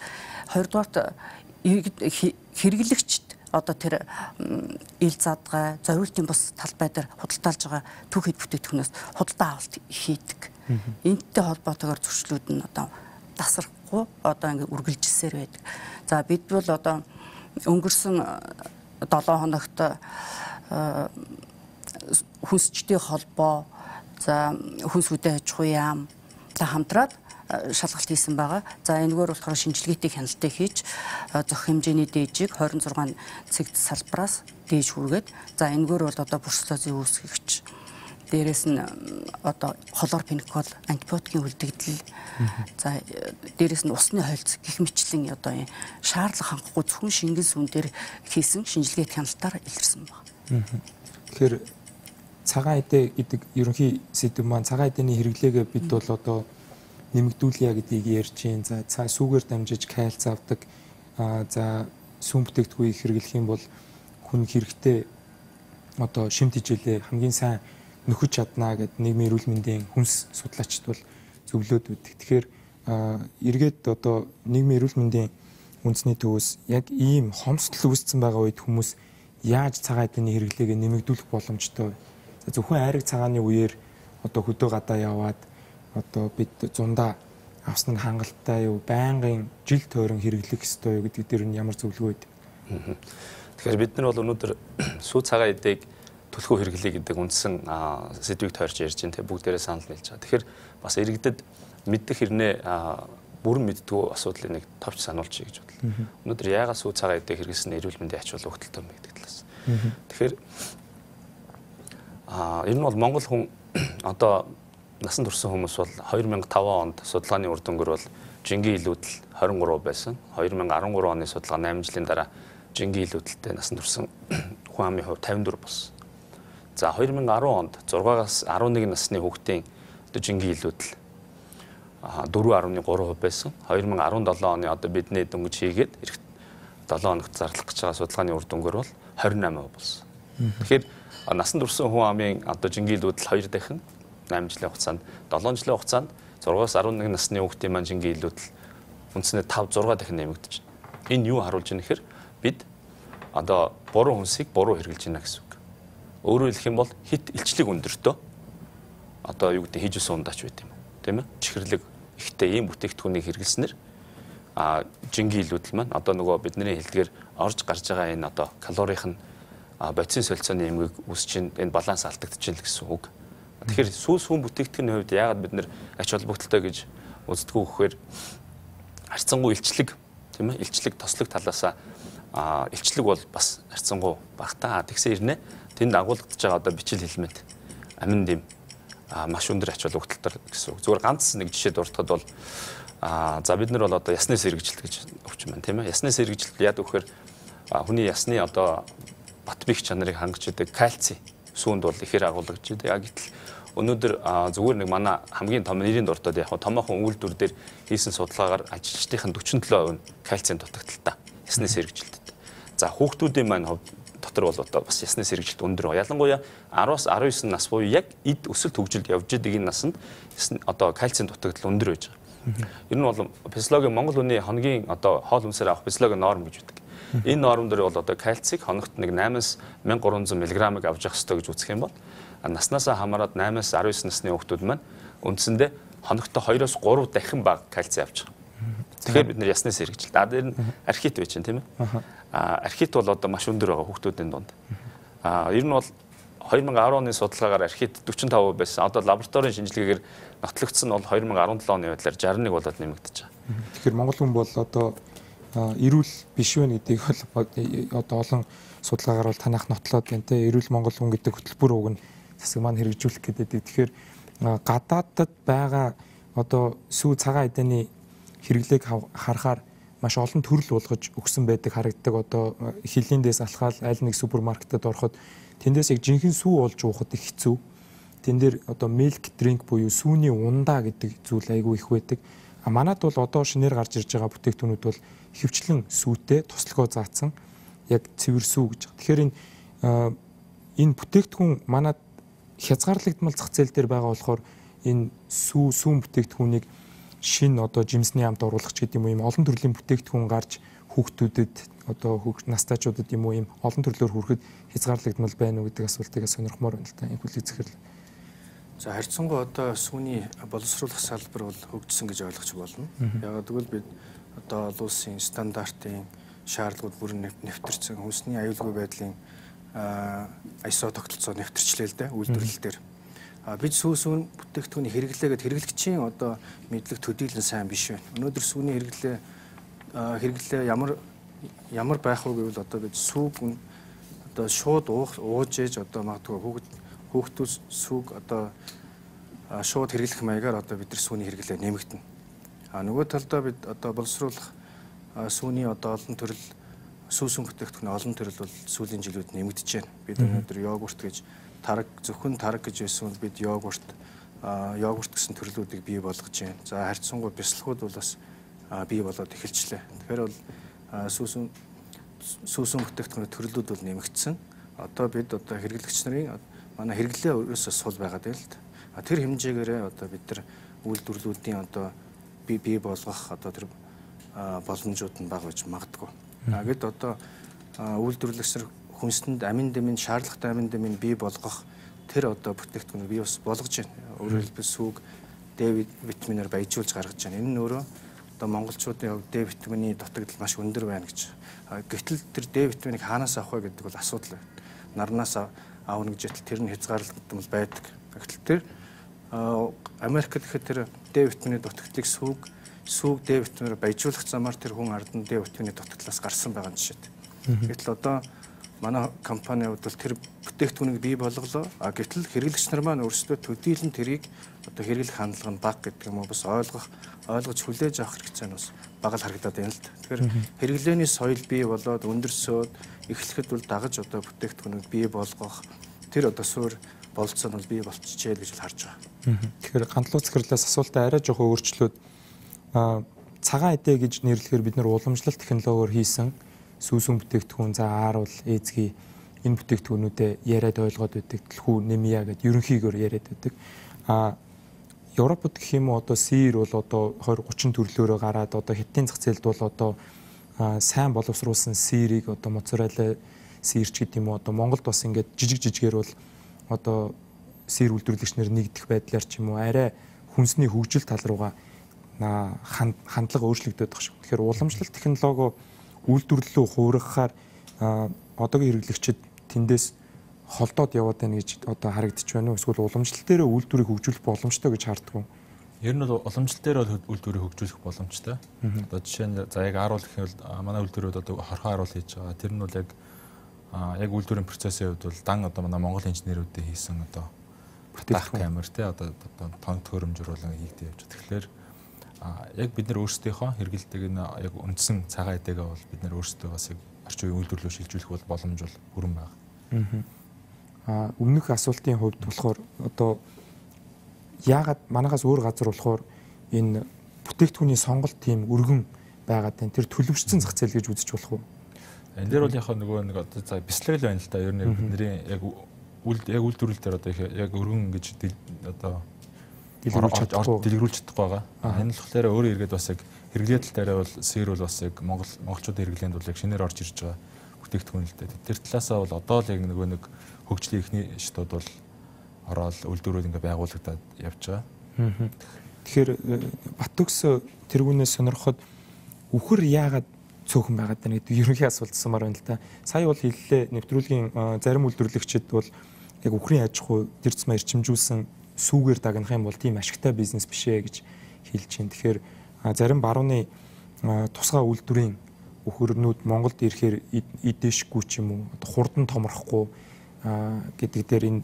Хоёрдугаарт хэрэглэгчд одоо тэр ил задгай, зориултын бус талбай дээр худалдаалж байгаа түүхийд бүтээгдэхүүнээс худалдаа авалт хийдэг. Энэтэй холбоотойгоор зөрчлүүд нь одоо тасрахгүй одоо ингээд үргэлжилсээр байдаг. За бид бол одоо өнгөрсөн 7 хоногт хүнсчдийн холбоо, за хүнс үдэ аж ахуй яам та хамтраад шалгалт хийсэн байгаа. За энэгээр болохоор шинжилгээтэй хяналтыг хийж зөх хэмжээний дээжийг 26 цэгц салбараас дээж хүргээд за энэгээр бол одоо бруцеллозын үүсгэгч дээрэс нь одоо хлорпеникол антибиотикийн үлдэгдэл за дээрэс нь усны хольц гэх мэтлэн одоо шаардлага хангахгүй зөвхөн шингэн сүм дээр хийсэн шинжилгээтэй хяналтаар илэрсэн байна. Тэгэхээр цагаан эдэ гэдэг ерөнхий сэдэв маань цагаан эдэний хэрэглээгээ бид бол одоо нэмэгдүүлье гэдгийг ярьж байна. За сүүгээр дамжиж кальц авдаг. За сүм бүтээгдэхүүнийг хэрэглэх юм бол хүн хэрэгтэй одоо шимт хичээлээ хамгийн сайн нөхөж чаднаа гэд нийгмийн эрүүл мэндийн хүнс судлаачд бол зөвлөд өгдөг. Тэгэхээр эргээд одоо нийгмийн эрүүл мэндийн үндэсний төвөөс яг ийм хомсдол үүссэн байгаа үед хүмүүс яаж цагаан эдэний хэрэглээгээ нэмэгдүүлэх боломжтой вэ? За зөвхөн айраг цагааны үеэр одоо хөдөө гадаа яваад одоо бид зундаа авсан нь хангалттай юу, байнгын жил тойрон хэрэглэх ёстой юу гэдэг дээр нь ямар зөвлөгөө өгдөг. Тэгэхээр бид нар бол өнөөдөр сүү цагаан эдээг төлхөө хэрэглэе гэдэг үндсэн сэдвийг тойрч ярьж байна. Бүгдээрээ санал нийлж байгаа. Тэгэхээр бас иргэдэд мэддэх хэрнээ бүрэн мэддэггүй асуудлыг нэг товч сануулж гэж бодлоо. Өнөөдөр яагаад сүү цагаан эдээг хэрэглэсэн эрүүл мэндийн ач холбогдолтой юм гэдэг талаас. Тэгэхээр энэ нь бол Монгол хүн одоо насан турш хүмүүс бол 2005 онд судалгааны үр дүнгээр бол жингийн илүүдэл 23 байсан. 2013 оны судалгаа 8 жилийн дараа жингийн илүүдэлтэй насан турш хүн амын хувь 54 болсон. За 2010 онд 6-аас 11 насны хүүхдийн одоо жингийн илүүдэл 4.3% байсан. 2017 оны одоо бидний дөнгөж хийгээд 7 хоногт зарлах гэж байгаа судалгааны үр дүнгээр бол 28% болсон. Тэгэхээр насан турш хүн амын одоо жингийн илүүдэл 2 дахин 8 жилийн хугацаанд 7 жилийн хугацаанд 6-аас 11 насны хүүхдийн маань жингийн илүүдэл үндсэндээ 5-6 дахин нэмэгдэж байна. Энэ юу харуулж байна гэхээр бид одоо буруу хүнсийг буруу хэрэглэж байна гэсэн үг. Өөрөөр хэлэх юм бол хит илчлэг өндөртөө одоо юу гэдэг хийж өсөн ундаач байт юм. Тийм ээ? Чихэрлэг ихтэй ийм бүтээгдэхүүнийг хэрэглэснээр жингийн илүүдэл маань одоо нөгөө бидний хэлдгээр орж гарч байгаа энэ одоо калорийн бодисын солилцооны эмгэг үүсэж чинь энэ баланс алдагдчихээн л гэсэн үг. Тэгэхээр сүүн бүтээгдэхүүний хувьд яагаад бид нэр ач холбогдолтой гэж үздэггүй гэхээр харьцангуй илчлэг тийм ээ илчлэг тослог талаасаа илчлэг бол бас харьцангуй багтаа. Тэгсэн ирнэ тэнд агуулгадж байгаа одоо бичил хэлмэд амин дэм маш өндөр ач холбогдолтой гэсэн үг. Зүгээр ганц нэг жишээ дуртахад бол за бид нар бол одоо ясны сэргэжилт гэж өвчин байна тийм ээ. Ясны сэргэжилт яад гэхээр хүний ясны одоо бат бих чанарыг хангаж идэг кальци сүүнд бол ихээр агуулгаж идэг. Яг гэтэл өнөөдөр зүгээр нэг манай хамгийн том нэрийн дуртад яг томоохон үйлдвэр дээр хийсэн судалгаагаар ажилчдын 47% нь кальцийн дутагдaltaй ясны сэргэжилтэд. За хүүхдүүдийн маань хувьд дотор бол одоо бас ясны сэргэжилт өндөр байгаа. Ялангуяа 10-аас 19 нас буюу яг эд өсөлт хөгжилд явж идэг энэ насанд одоо кальцийн дутагдал өндөр байж байгаа. Ер нь бол физиологийн Монгол хүний хоногийн одоо хоол хүнсээр авах физиологийн норм гэж үүдэг. Энэ норм дээр бол одоо кальцийг хоногт нэг 8-аас 1300 мг-ыг авч явах хэрэгтэй гэж үзэх юм бол наснаасаа хамаарат 8-аас 19 насны хүүхдүүд маань үндсэндээ хоногт 2-оос 3 дахин бага кальци авч байгаа. Тэгэхээр бид нар ясны сэргэжилт. Дээр нь архит байж чинь тийм ээ. Архит бол одоо маш өндөр байгаа хүүхдүүдийн дунд. Ер нь бол 2010 оны судалгаагаар архит 45% байсан. Одоо лабораторийн шинжилгээгээр нотлогдсон нь бол 2017 оны байдлаар 61 болоод нэмэгдэж байгаа. Тэгэхээр монгол хүн бол одоо эрүүл биш вэ гэдгийг одоо олон судалгаагаар бол танах нотлоод байна те. Эрүүл монгол хүн гэдэг хөтөлбөр уг нь засаг маань хэрэгжүүлэх гэдэг. Тэгэхээр гадаадд байгаа одоо сүү цагаан эдэний хэрэглээг харахаар маш олон төрөл болгож өгсөн байдаг харагддаг. Одоо хилээндээс алхаал аль нэг супермаркетад ороход тэндээс яг жинхэнэ сүү олж уухад их хэцүү. Тэн дээр одоо milk drink буюу сүүний ундаа гэдэг зүйл айгүй их байдаг. Манайд бол одоо шинээр гарч ирж байгаа бүтээгдэхүүнүүд бол ихэвчлэн сүүтэй туслахоо заасан яг цэвэр сүү гэж. Тэгэхээр энэ бүтээгдэхүүн манайд хязгаарлагдмал зах зээл дээр байгаа болохоор энэ сүүн бүтээгдэхүүнийг шинэ одоо жимсний амд оруулах гэдэг юм уу, олон төрлийн бүтээгдэхүүн гарч хүүхдүүдэд одоо настайчуудад юм уу ийм олон төрлөөр хүрэхэд хязгаарлагдмал байна уу гэдэг асуултыг сонирхмоор байна л та энэ хүлээг захирал. За харьцангуй одоо сүүний боловсруулах салбар бол хөгжсөн гэж ойлгож болно. Яг тэгвэл бид одоо олон улсын стандартын шаардлагууд бүрэн нэвтэрсэн хүнсний аюулгүй байдлын ISO тогтолцоо нэвтэрчлээ л дээ үйлдвэрлэл дээр. Бид сүүн бүтээгдэхүүний хэрэглээгээд хэрэглэгчийн одоо мэдлэг төдийлөн сайн биш байна. Өнөөдөр сүүний хэрэглээ ямар байх вэ гэвэл одоо бид сүүг одоо шууд ууж ээж одоо магадгүй хүүхдүүд сүүг одоо шууд хэрэглэх маягаар одоо бид нар сүүний хэрэглээ нэмэгдэнэ. Нөгөө талдаа бид одоо боловсруулах сүүний одоо олон төрөл сүүсүн бүтээгдэхүүн олон төрөл бол сүүлийн жилүүд нэмэгдэж байна. Бид өнөөдөр йогурт гэж зөвхөн тараг гэж байсан бол бид йогурт гэсэн төрлүүдийг бий болгож байна. За харьцангуй бясалгууд бол бас бий болоод эхэлчлээ. Тэгэхээр бол сүүсүн бүтээгдэхүүн төрлүүд бол нэмэгдсэн. Одоо бид одоо хэрэглэгч нарын манай хэрэглээ өөрөөсөө сул байгаад байна л да. Тэр хэмжээгээр одоо бид нар үйлдвэрлэлүүдийн одоо бий болгох одоо тэр боломжууд нь бага байж магадгүй. Гэд одоо үйлдвэрлэгч нар хүнсэнд амин дэмийн шаардлагатай амин дэмийг бий болгох тэр одоо бүтээгдэхүүнийг бий бас болгож байна. Өөрөөр хэлбэл сүг D витаминаар баяжуулж гаргаж байна. Энэ нь өөрөө одоо монголчуудын хувьд D витамины дутагдал маш өндөр байна гэж. Гэтэл тэр D витаминыг хаанаас авах вэ гэдэг бол асуудал байна. Нарнаас аавна гэж хэлтэл тэр нь хязгаарлагдмал байдаг. Гэтэл тэр Америкт гэхэд тэр D витамины дутагдлыг сүг D витаминаар баяжуулах замаар тэр хүн ард нь D витамины дутагдлаас гарсан байгаа жишээ. Гэтэл одоо манай компани хувьд бол тэр бүтээгдэхүүнийг бий болголоо. Гэтэл хэрэглэгч нар маань өөрсдөө төдийлөн тэрийг одоо хэрэглэх хандлага нь бага гэдэг юм уу бас ойлгож хүлээж авах хэрэгцээ нь бас бага л харагдаад байна л да. Тэгэхээр хэрэглээний соёл бий болоод өндөрсөд эхлэхэд бол дагаж одоо бүтээгдэхүүнийг бий болгох тэр одоо суурь болцоо нь бол бий болчихжээ гэж харж байгаа. Тэгэхээр гандлуу захирлаас асуултаа арай жоохон өөрчлөөд цагаан эдэ гэж нэрлэхээр бид нар уламжлалт технологиор хийсэн сүүсүн бүтээгдэхүүн за ааруул эзгий энэ бүтээгдэхүүнүүдэд яриад ойлгоод байдаг дэлхүү немия гэдэг ерөнхийгөөр яриад байдаг. Европод гэх юм уу одоо сир бол одоо 20-30 төрлөөрөө гараад одоо хятадын зах зээлд бол одоо сайн боловсруулсан сирийг одоо моцарелла сирч гэдэг юм уу одоо Монголд бас ингээд жижигээр бол одоо сир үйлдвэрлэгчнэр нэгдэх байдлаар ч юм уу арай хүнсний хөгжил тал руугаа хандлага өөрчлөгдөд байгаа шүү. Тэгэхээр уламжлалт технологи үйлдвэрлэлөө хуурахаар одоогийн хэрэглэгчид тэндээс холдоод яваад байна гэж одоо харагдчих байна уу? Эсвэл уламжлалт дээр үйлдвэрийг хөгжүүлэх боломжтой гэж харддаг уу? Ер нь бол уламжлал дээр бол үйлдвэрийг хөгжүүлэх боломжтой. Одоо жишээ нь за яг ааруул гэхэд манай үйлдвэрүүд одоо хорхоо ааруул хийж байгаа. Тэр нь бол яг үйлдвэрийн процессын хувьд бол дан одоо манай Монгол инженерүүдийн хийсэн одоо батлах камер тий одоо тоног төхөөрөмжруулан хийгдэж явж байгаа. Тэгэхээр яг бид нар өөрсдийнхөө хэрэгэлдэг энэ яг үндсэн цагаан эдэгээ бол бид нар өөрсдөө бас яг орчин үеийн үйлдвэрлэлөөр шилжүүлэх бол боломж бол бүрэн байгаа. Өмнөх асуултын хувьд болохоор одоо яагаад манайхаас өөр газар болохоор энэ бүтээгдэхүүний сонголт тийм өргөн байгаад байна. Тэр төлөвшсөн зах зээл гэж үзэж болох уу? Энэ дээр бол яг нэг одоо за бэлтгэл байна л да. Ер нь бидний яг үйлдвэрлэл дээр одоо яг өргөн гэж одоо дэлгэрүүлж чадахгүй байгаа. Энэ л болохоор өөрөө эргээд бас яг хэрэглээ тал дээр бол сэр бол бас яг монголчуудын хэрэглээнд бол яг шинээр орж ирж байгаа бүтээгдэхүүн л дээ. Тэр талаасаа бол одоо л яг нэг хөгжлийн эхний шатууд бол ороод үйлдвэрүүд ингээ байгуулагдаад явж байгаа. Тэгэхээр Баттөгс тэргүүнээс сонирхоход үхэр яагаад цөөхөн байгаад байна гэдэг ерөнхий асуулт сумаар байна л да. Сая бол хэллээ нэвтрүүлгийн зарим үйлдвэрлэгчид бол яг үхрийн аж ахуй тэр зам эрчимжүүлсэн сүүгээр дагнах юм бол тийм ашигтай бизнес биш ээ гэж хэлж байна. Тэгэхээр зарим барууны тусгай үйлдвэрийн үхэрнүүд Монголд ирэхээр идээшгүй ч юм уу одоо хурдан томрохгүй гэдэг дээр энэ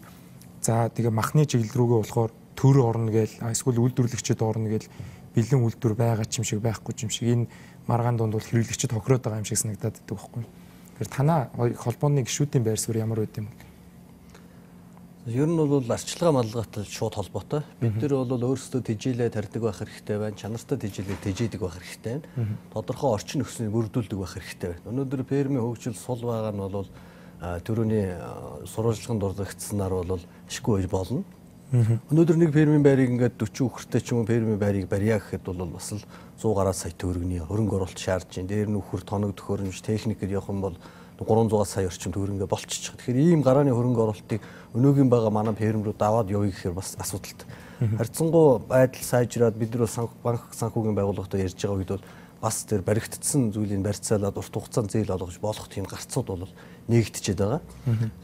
за тэгээ махны чиглэл рүүгээ болохоор төр орно гээл эсвэл үйлдвэрлэгчид орно гээл бэлэн үйлдвэр байгаа ч юм шиг байхгүй ч юм шиг энэ маргаан дунд бол хэрэглэгчид хохироод байгаа юм шиг санагдаад байдаг байхгүй. Тэгэхээр танаа холбооны гишүүдийн байр суурь ямар байд юм бэ? Ер нь бол арчилгаа малгайтай шууд холбоотой. Бид нар бол өөрсдөө тэжээлээ тарьдаг байх хэрэгтэй байна. Чанартай тэжээлээ тэжээдэг байх хэрэгтэй байна. Тодорхой орчин нөхцөлийг бүрдүүлдэг байх хэрэгтэй байна. Өнөөдөр фермийн хөгжил сул байгаа нь бол төрөний сурвалжлагын дурдгдсанаар бол ашиггүй байж болно. Өнөөдөр нэг фермийн байрыг ингээд 40 үхэртэй ч юм уу фермийн байрыг барья гэхэд бол бас л 100 гаруй сая төгрөгийн хөрөнгө оруулалт шаардж байна. Дээр нь үхэр тоног төхөөрөмж техникээр явах юм бол 300 сая орчим төгрөнгө болчихчих. Тэгэхээр ийм гарааны хөрөнгө оруулалтыг өнөөгийн байгаа манай ферм рүү даваад явъя гэхээр бас асуудалтай. Харьцангуй байдал сайжраад бид нар банк санхүүгийн байгууллагатай ярьж байгаа үед бол бас тэр баригдсан зүйлийг барьцаалаад урт хугацаанд зээл олгож болох тийм гарцууд бол нэгдчихэд байгаа.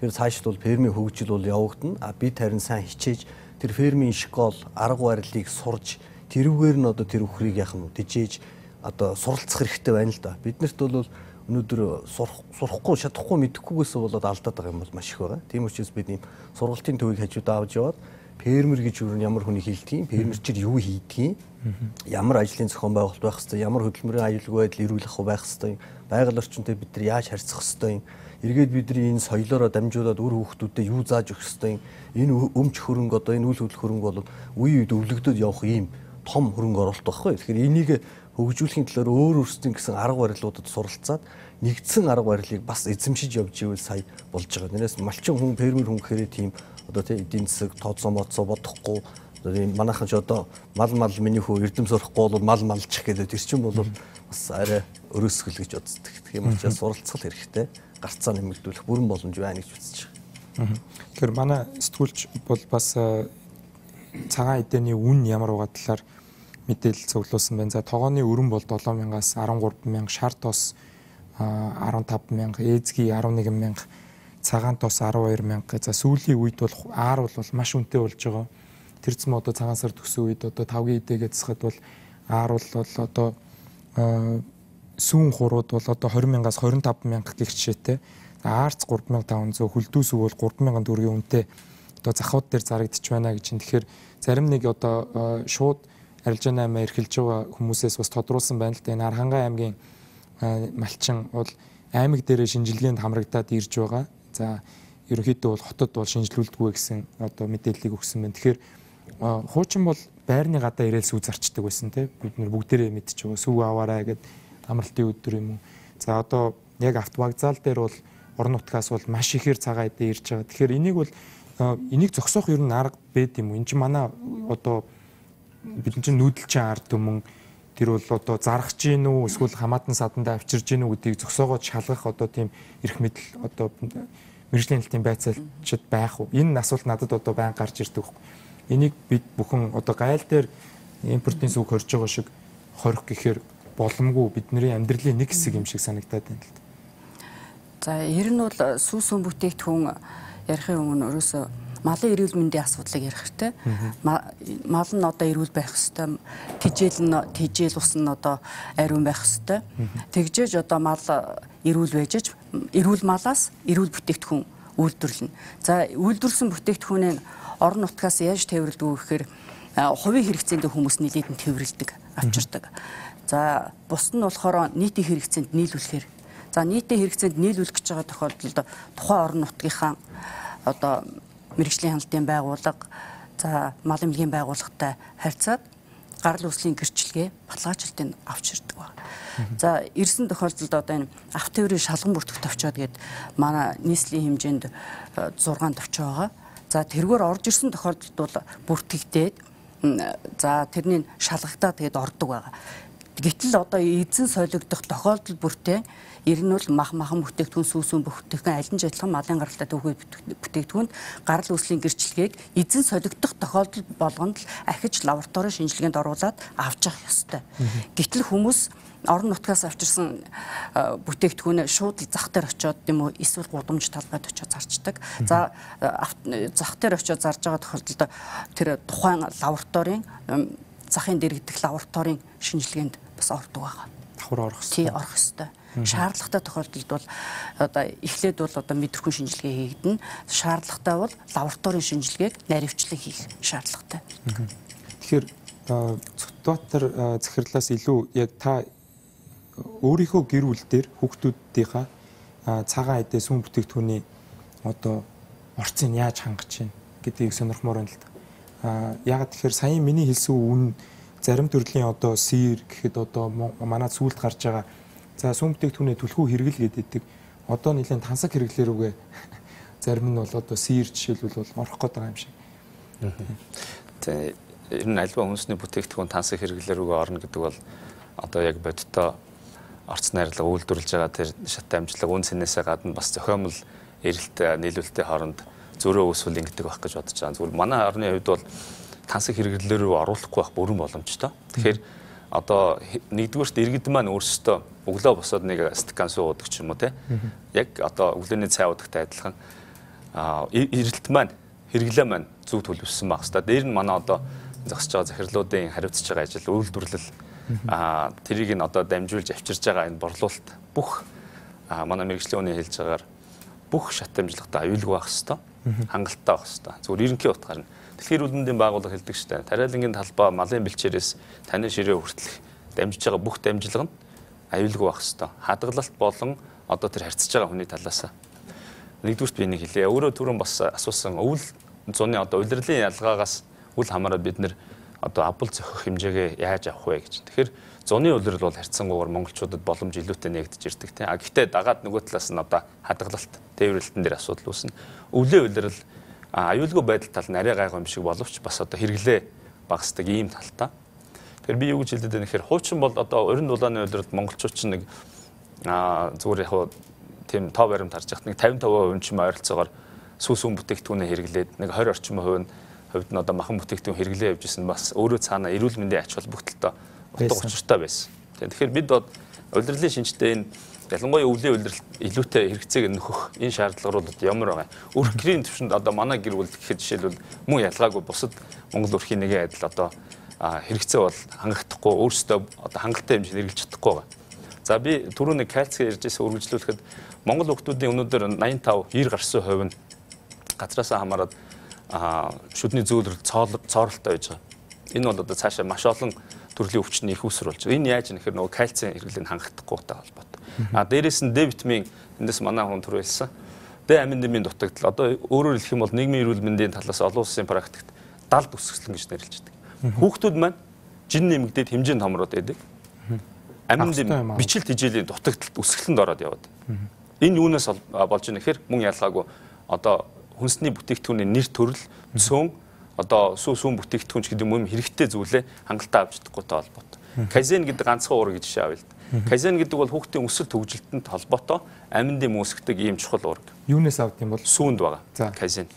Тэгэхээр цаашд бол фермийн хөгжил бол явагдана. Бид харин сайн хичээж тэр фермийн школ арга барилыг сурж тэрүүгээр нь одоо тэр үхрийг яах нь дижээж одоо суралцах хэрэгтэй байна л да. Биднэрт бол өнөөдөр сурахгүй чадахгүй мэдэхгүйгээс болоод алдаад байгаа юм бол маш их байгаа. Тийм учраас бид ийм сургалтын төвийг хажуудаа авч яваад фермер гэж юу ямар хүний хэлдгийг, фермерчид юу хийдгийг, ямар ажлын зохион байгуулалт байх хэвээр, ямар хөдөлмөрийн аюулгүй байдал эрүүл ах байх хэвээр, байгаль орчинтой бид нар яаж харьцах хэвээр, эргээд бидний энэ соёлоороо дамжуулаад үр хүүхдүүдэд юу зааж өгөх хэвээр, энэ өмч хөрөнгө одоо энэ үйл хөдлөх хөрөнгө бол үе үед өвлөгдөд явах ийм том хөрөнгө оруулалт байхгүй. Тэгэхээр энийг хөгжүүлэхийн талаар өөр өөрсдийн гэсэн арга барилуудад суралцаад нэгдсэн арга барилыг бас эзэмшиж явж ивэл сая болж байгаа. Нэрээс малчин хүн фермер хүн гэхээр тийм одоо тийм эдийн засаг тооцоо моцоо бодохгүй одоо ийм манайхан ч одоо мал миний хүү эрдэм сурахгүй бол мал малчих гэдэг тэр чинь бол бас арай өрөөсгөл гэж боддог. Тийм учраас суралцах хэрэгтэй. Гарцаа нэмэгдүүлэх бүрэн боломж байна гэж үзэж байгаа. Тэгэхээр манай сэтгүүлч бол бас цагаан эдэний үн ямар байгаа талаар мэдээлэл цуглуулсан байна. За тогооны өрн бол 7,000-аас 13,000, шар тос 15,000, ээзги 11,000, цагаан тос 12,000. За сүүлийн үед бол аар бол маш үнэтэй болж байгаа. Тэр зам одоо цагаан сар төгсөн үед одоо 5-гийн эдэгээ засахад бол аар бол одоо сүүн хурууд бол одоо 20,000-аас 25,000 гэх жишээтэй. Аарц 3,500, хөлдөөс бол 3,000 төгрөгийн үнэтэй одоо захууд дээр зарагдчих байна гэж чинь. Тэгэхээр зарим нэг одоо шууд арилжааны аймаа эрхэлж байгаа хүмүүсээс бас тодруулсан байна л да. Энэ Архангай аймгийн малчин бол аймаг дээрээ шинжилгээнд хамрагдаад ирж байгаа. За ерөнхийдөө бол хотод бол шинжилүүлдэггүй гэсэн одоо мэдээллийг өгсөн байна. Тэгэхээр хуучин бол байрны гадаа ирээл сүү зарчдаг байсан тийм. Бид нэр бүгдээрээ мэдчихэж байгаа. Сүү аваарай гэд амралтын өдөр юм уу. За одоо яг автовокзал дээр бол орон нутгаас бол маш ихээр цагаан эдээ ирж байгаа. Тэгэхээр энийг бол энийг зогсоох ер нь арга байд юм уу? Энд чинь манай одоо бид чинь нүүдэлчин ард түмэн тэр бол одоо зарах чинь үү эсвэл хамаатан садандаа авчирж гинүү гэдгийг зогсоогоод шалгах одоо тийм эрх мэдэл одоо мэргэжлийн хэлтийн байцаалчид байх уу? Энэ асуулт надад одоо байн гарч ирдэг байхгүй. Энийг бид бүхэн одоо гайл дээр импортын сүг хорж байгаа шиг хорих гэхээр боломгүй бидний амьдралын нэг хэсэг юм шиг санагдаад байна л да. За ер нь бол сүүсүн бүтээгдэхүүн ярихын өмнө ерөөсөө малын эрүүл мэндийн асуудлыг ярих хэрэгтэй. Мал нь одоо эрүүл байх хэрэгтэй. Тэжээл ус нь одоо ариун байх хэрэгтэй. Тэгжээж одоо мал эрүүл байжж эрүүл малаас эрүүл бүтээгдэхүүн үйлдвэрлэнэ. За үйлдвэрлсэн бүтээгдэхүүнээ орон нутгаас яаж тээвэрлэдэг вэ гэхээр хувийн хэрэгцээнд хүмүүс нэлээд нь тээвэрлэдэг, авчирдаг. За бус нь болохоор нийтийн хэрэгцээнд нийлүүлэхээр. За нийтийн хэрэгцээнд нийлүүлэх гэж байгаа тохиолдолд тухайн орон нутгийнхаа одоо мэргэжлийн хяналтын байгууллага, за мал эмнэлгийн байгууллагатай харьцаад гарал үүслийн гэрчлэгээ баталгаажлтыг авч ирдэг байна. За ирсэн тохиолдолд одоо энэ авто тээврийн шалган бүртгэх товчоод гээд манай нийслэлийн хэмжээнд 6 товчоо байгаа. За тэргээр орж ирсэн тохиолдолд бол бүртгэгдээд за тэрний шалгагдаад тэгээд ордог байгаа. Гэтэл одоо эзэн солигдох тохиолдол бүртээ ер нь бол махан бүтээгдэхүүн, сүүсүүн бүтээгдэхүүн аль нь ч адилхан малын гаралтай төвхөд бүтээгдэхүүнд гарал үүслийн гэрчлэгийг эзэн солигдох тохиолдол болгонд л ахиж лабораторийн шинжилгээнд оруулаад авч явах ёстой. Гэтэл хүмүүс орон нутгаас авчирсан бүтээгдэхүүнээ шууд зах дээр очиод юм уу эсвэл гудамж талбайд очиод зарчдаг. За зах дээр очиод зарж байгаа тохиолдолд тэр тухайн лабораторийн захын дэргэдэх лабораторийн шинжилгээнд бас ордог байгаа. Давхар орох хэрэгтэй. Тий, орох хэрэгтэй. Шаардлагатай тохиолдолд бол одоо эхлээд бол одоо мэдрэхүүн шинжилгээ хийгдэнэ. Шаардлагатай бол лабораторийн шинжилгээг наривчлан хийх шаардлагатай. Тэгэхээр Цутбаатар захирлаас илүү яг та өөрийнхөө гэр бүл дээр хүүхдүүдийнхаа цагаан эдээ сүүн бүтээгдэхүүний одоо орцыг яаж хангаж чинь гэдгийг сонирхмоор байна л да. Яг тэгэхээр сая миний хэлсэн үн зарим төрлийн одоо сэр гэхэд одоо манай сүлд гарч байгаа за сүүн бүтээгдэхүүнээ түлхүү хэрэгэл гэдэг одоо нэлийн тансаг хэрэглэр үгээ зарим нь бол одоо сэр жишээлбэл бол орох гээд байгаа юм шиг. Тэгээ ер нь альва хүнсний бүтээгдэхүүн тансаг хэрэглэр үгээ орно гэдэг бол одоо яг бодиттой орц найрлага үйлдвэрлэж байгаа тэр шат амжилтлага үн цэнээсээ гадна бас зохиомл эрэлт нийлүүлэлтийн хооронд зөрөө үүсвэл ингэдэг байх гэж бодож байгаа. Зүгээр манай орны хувьд бол тансаг хэрэглэлээр рүү оруулахгүй байх бүрэн боломжтой. Тэгэхээр одоо нэгдүгээрт иргэд маань өөрсдөө өглөө босоод нэг стакан суудаг ч юм уу те. Яг одоо өглөөний цай уудагтай адилхан эрэлт маань хэрэглээ маань зөв төлөвлөсөн байх хэвээр. Дээр нь манай одоо зогсож байгаа захирлуудын хариуцж байгаа ажил үйлдвэрлэл тэрийг нь одоо дамжуулж авчирж байгаа энэ борлуулалт бүх манай мэргэжлийн үнэ хэлж байгаагаар бүх шат амжилттай аюулгүй байх хэвээр. Хангалттай байх хэвээр. Зүгээр ерөнхий утгаар нь Дэлхийн эрүүл мэндийн байгууллага хэлдэг шүү дээ. Тариалангийн талбай малын бэлчээрээс таны ширээ хүртэлх дамжиж байгаа бүх дамжлага нь аюулгүй байх хэвээр. Хадгалалт болон одоо тэр харьцаж байгаа хүний талаас нэгдүгürt би нэг хэлье. Өөрөө түрүүн бас асуусан өвөл зуны одоо улирлын ялгаагаас үл хамааран бид нэр одоо авбал зохих хэмжээгээ яаж авах вэ гэж. Тэгэхээр зуны улирал бол харьцангуйгаар монголчуудад боломж илүүтэй нэгдэж ирдэг тийм. Гэхдээ дагаад нөгөө талаас нь одоо хадгалалт, тээвэрлэлтэн дээр асуудал үүснэ. Өвлийн улирал аюулгүй байдал тал нь арай гайгүй юм шиг боловч бас одоо хэрэглээ багасдаг ийм талтай. Тэгэхээр би юу гэж хэлдэг вэ гэхээр хуучин бол одоо уран дулааны улиралд монголчууд чинь нэг зүгээр яг тийм тоо баримт харж яхад нэг 55% ч юм ойролцоогоор сүүсүүн бүтээгдэхүүнээ хэрэглээд нэг 20 орчим хувьд нь одоо махан бүтээгдэхүүн хэрэглээ явж исэн бас өөрөө цаана эрүүл мэндийн ач холбогдолтой утга учиртай байсан. Тэгэхээр бид бод улирлын шинжтэй энэ ялангуяа өвлийн улирал илүүтэй хэрэгцээг нөхөх энэ шаардлага руу ямар байгаа. Өрх гэрийн төвшөнд одоо манай гэр бүл гэхэд жишээлбэл мөн ялгаагүй бусад Монгол өрхийн нэгэн адил одоо хэрэгцээ бол хангахдахгүй өөрсдөө одоо хангалттай хэмжээнд хэрэгжилж чадахгүй байгаа. За би түрүү нэг кальцийг ярьжсэн үргэлжлүүлэхэд Монгол хүүхдүүдийн өнөөдөр 85-90 гарсан хувь нь газраасаа хамаарат шүдний зөөлрөл цооролтой байж байгаа. Энэ бол одоо цаашаа маш олон төрлийн өвчин их үүсрүүлж байгаа. Энэ яаж нэхэр нөгөө кальцийн хэрэглэнд хангахдахгүйтэй холбоотой. Дээрээс нь Д витамин эндээс манай хүн түрүү хэлсэн. Д амин дутагдал. Одоо өөрөөр хэлэх юм бол нийгмийн эрүүл мэндийн талаас олон улсын практикт далд өсгөлэн гэж нэрлэждэг. Хүүхдүүд маань жин нэмэгдээд хэмжээнд томроод байдаг. Амин бичил тижээлийн дутагдалд өсгөлөнд ороод яваад. Энэ юунаас болж ийнэ гэхээр мөн ялгаагүй одоо хүнсний бүтээгдэхүүний нэр төрөл цөөн одоо сүүн бүтээгдэхүүн ч гэдэг юм хэрэгтэй зүйлээ хангалттай авч чадахгүйтэй холбоотой. Казен гэдэг ганцхан уурыг жишээ авъя л да. Казен гэдэг бол хүүхдийн өсөлт хөгжилтөнд холбоотой амин дэм үүсгдэг ийм чухал уург. Юунаас авд юм бол сүүнд байгаа. Казен.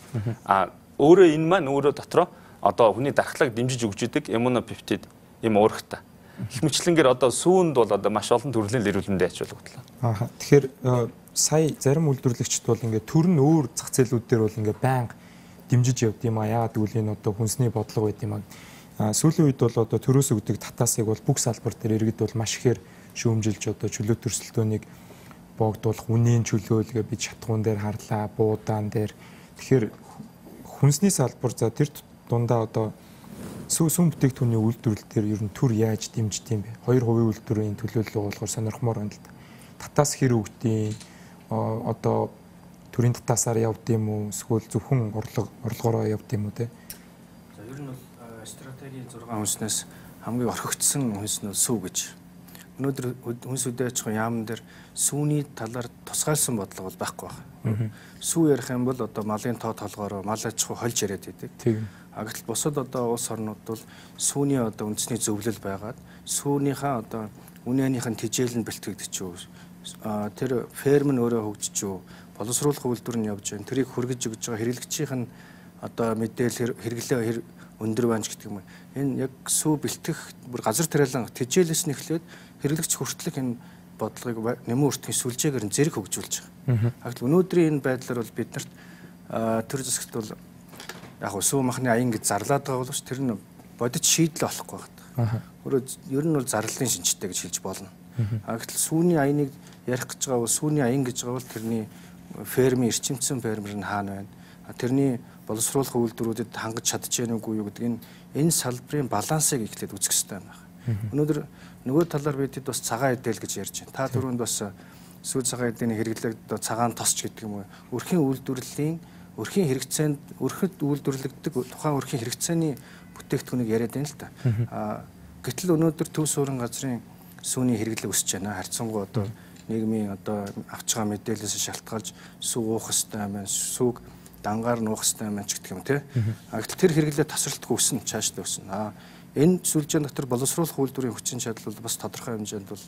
Өөрөө энэ маань өөрөө дотроо одоо хүний дархлааг дэмжиж өгч идэг иммунопептид ийм уургатай. Их мэтлэнгээр одоо сүүнд бол одоо маш олон төрлийн эрүүл мэндийн ач холбогдлоо. Тэгэхээр сая зарим үйлдвэрлэгчд бол ингээд төр нь өөр зах зээлүүд дээр бол ингээд байнга дэмжиж явд юм а. Яагаад гэвэл энэ одоо хүнсний бодлого байд юм а. Сүүлийн үед бол одоо төрөөс өгдөг татаасыг бол бүх салбар дээр иргэд бол маш ихээр шүүмжилж одоо чөлөө төрөлтөөнийг богдуулах үнийн чөлөөлгээ бид шатгуун дээр харлаа, буудаан дээр. Тэгэхээр хүнсний салбар за тэр дундаа одоо сүм бүтээгдэхүүний үйлдвэрлэл дээр ер нь төр яаж дэмждэг юм бэ? 2% үйлдвэрийн төлөөлөл болохоор сонирхмоор байна л да. Татаас хэр өгдөг одоо төрийн татаасаар явд юм уу? Эсвэл зөвхөн орлогоороо явд юм уу те? За ер нь бол стратегийн 6 хүнснээс хамгийн орхигдсон хүнс нь сүү гэж. Өнөөдөр хүнс үдээ аж ахуйн яамн дээр сүүний талаар тусгайлсан бодлого бол байхгүй байна. Сүү ярих юм бол одоо малын тоо толгоороо мал аж ахуй хольж яриад идэг. Гэтэл бусад одоо улс орнууд бол сүүний одоо үндэсний зөвлөл байгаад сүүнийхээ одоо үнээнийх нь тижээл нь бэлтгэгдчихв. Тэр ферм нь өөрөө хөгжиж, боловсруулах үйлдвэр нь явж байна. Тэрийг хүргэж өгж байгаа хэрэглэгчийнх нь одоо мэдээл хэрэглээ өндөр байна гэдэг юм. Энэ яг сүү бэлтгэх бүр газар тариалан тижээлээс нь эхлээд хэрэглэгч хүртэлх энэ бодлогыг нэмэн өртгийн сүлжээгээр нь зэрэг хөгжүүлж байгаа. Гэтэл өнөөдрийн энэ байдлаар бол бид нарт төр засагт бол яг сүү махны аян гэж зарлаад байгаа боловч тэр нь бодит шийдэл олохгүй байна. Өөрөөр ер нь бол зарлалын шинжтэй гэж хэлж болно. Гэтэл сүүний аяныг ярих гэж байгаа бол сүүний аян гэж байгаа бол тэрний фермийн эрчимцэн фермер нь хаана байна? Тэрний боловсруулах үйлдвэрүүдэд хангаж чадж гэнэ үгүй юу гэдэг энэ салбарын балансыг эхлээд үзэх хэрэгтэй байна. Өнөөдөр нөгөө талаар бидэд бас цагаан эдээл гэж ярьж байна. Та түрүүнд бас сүү цагаан эдээний хэрэглэг цагаан тосч гэдэг юм уу? Өрхийн үйлдвэрлэлийн өрхийн хэрэгцээнд өрхөд үйлдвэрлэгддэг тухайн өрхийн хэрэгцээний бүтээгдэхүүнийг яриад байна л да. Гэтэл өнөөдөр төв суурин газрын сүүний хэрэглэг өсөж байна. Харьцангуй одоо нийгмийн одоо авч байгаа мэдээлэлээс шалтгаалж сүү уух хэрэгтэй юм байна. Сүүг дангаар нуух хэрэгтэй юм байна ч гэдэг юм тий. Гэтэл тэр хэрэглээ тасралтгүй өснө, цаашдаа өснө. Энэ сүлжээ дотор боловсруулах үйлдвэрийн хүчин чадал бол бас тодорхой хэмжээнд бол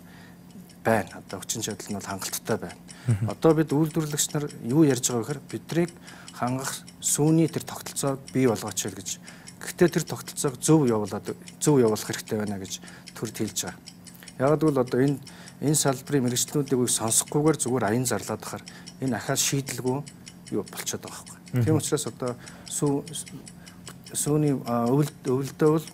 байна. Одоо хүчин чадал нь бол хангалттай байна. Одоо бид үйлдвэрлэгч нар юу ярьж байгаа гэхээр биднийг хангах сүүний тэр тогтолцоог бий болгооч гэж. Гэхдээ тэр тогтолцоог зөв явуулах хэрэгтэй байна гэж төрд хэлж байгаа. Яг гэвэл одоо энэ салбарын мэргэжлүүдийг сонсохгүйгээр зүгээр аян зарлаад ахаар энэ ахаа шийдэлгүй юу болчиход байгаа байхгүй. Тийм учраас одоо сүүний өвөлдөө бол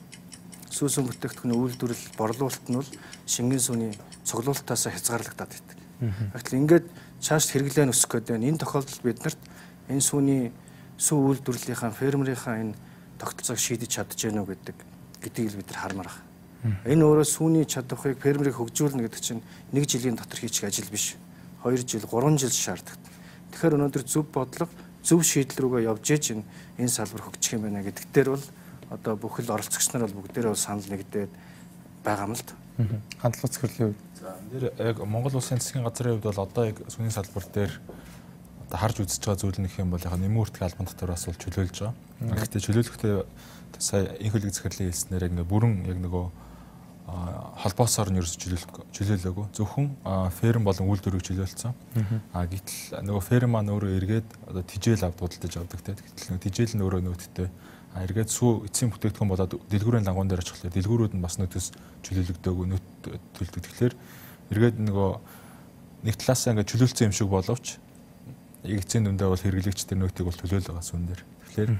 сүүсүн бүтээгдэхүүний үйлдвэрлэл борлуулалт нь бол шингэн сүүний цуглуулалтаас хязгаарлагдаад байдаг. Гэтэл ингээд цааш хэрэглээ өсөх гэдэг нь энэ тохиолдолд бид нарт энэ сүү үйлдвэрлэлийнхаа фермерийнхаа энэ тогтолцоог шийдэж чадж гэнэ үү гэдгийг бид нар хармаар байна. Энэ өөрөө сүүний чадварыг фермерийг хөгжүүлнэ гэдэг чинь 1 жилийн дотор хийчих ажил биш. 2 жил, 3 жил шаарддаг. Тэгэхээр өнөөдөр зөв бодлого, зөв шийдэл рүүгээ явж ээж энэ салбар хөгжих юм байна гэдэг дээр бол одоо бүхэл оролцогч нар бол бүгдээрээ санал нэгдээд байгаа юм л да. Хандлага цэцэрлэлийн үед. За энэ яг Монгол Улсын засгийн газрын хувьд бол одоо яг сүүний салбар дээр одоо харж үзэж байгаа зүйл нэг юм бол яг нэмэн үртгийн албан дотор бас бол чөлөөлж байгаа. Гэхдээ чөлөөлөхдөө сая инх хөлөг захирлын хэлснээр яг нэг бүрэн яг нөгөө холбоосоор нь ерөөс чөлөөлөөгүй. Зөвхөн ферм болон үйлдвэрийг чөлөөлсөн. Гэтэл нөгөө ферм маань өөрөө эргээд одоо тижээл худалдаж авдаг те. Гэтэл нөгөө тижээл нь өөрөө нөөдтэй. Эргээд сүү эцсийн бүтээгдэхүүн болоод дэлгүүрийн лангуун дээр очихлаа. Дэлгүүрүүд нь бас нөөтөс чөлөөлөгдөөгүй төлдөг. Тэгэхээр эргээд нөгөө нэг талаасаа ингээд чөлөөлсөн юм шиг боловч эцсийн дүндээ бол хэрэглэгч тэр нөөтийг бол төлөөл байгаа сүн дээр. Тэгэхээр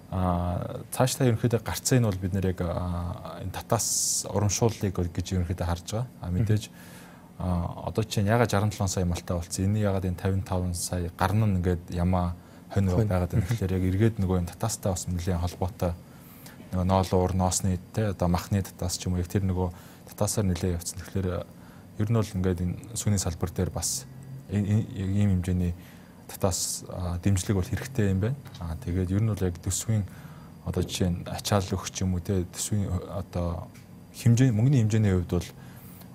цаашдаа ерөнхийдөө гарцаа нь бол бид нэр яг энэ татаас урамшууллыг гэж ерөнхийдөө харж байгаа. Мэдээж одоо чинь ягаад 67 сая малтай болсон. Энийг ягаад энэ 55 сая гарна нь ингээд ямаа хонь байгаад байна. Тэгэхээр яг эргээд нөгөө энэ татаастай бас нэлээд холбоотой нөгөө ноолуур, ноосны те одоо махны татаас ч юм уу яг тэр нөгөө татаасаар нэлээд явцсан. Тэгэхээр ер нь бол ингээд энэ сүүний салбар дээр бас ийм хэмжээний татаас дэмжлэг бол хэрэгтэй юм байна. Тэгээд ер нь бол яг төсвийн одоо жишээ нь ачаал өгч юм уу те төсвийн одоо хэмжээ мөнгөний хэмжээний хувьд бол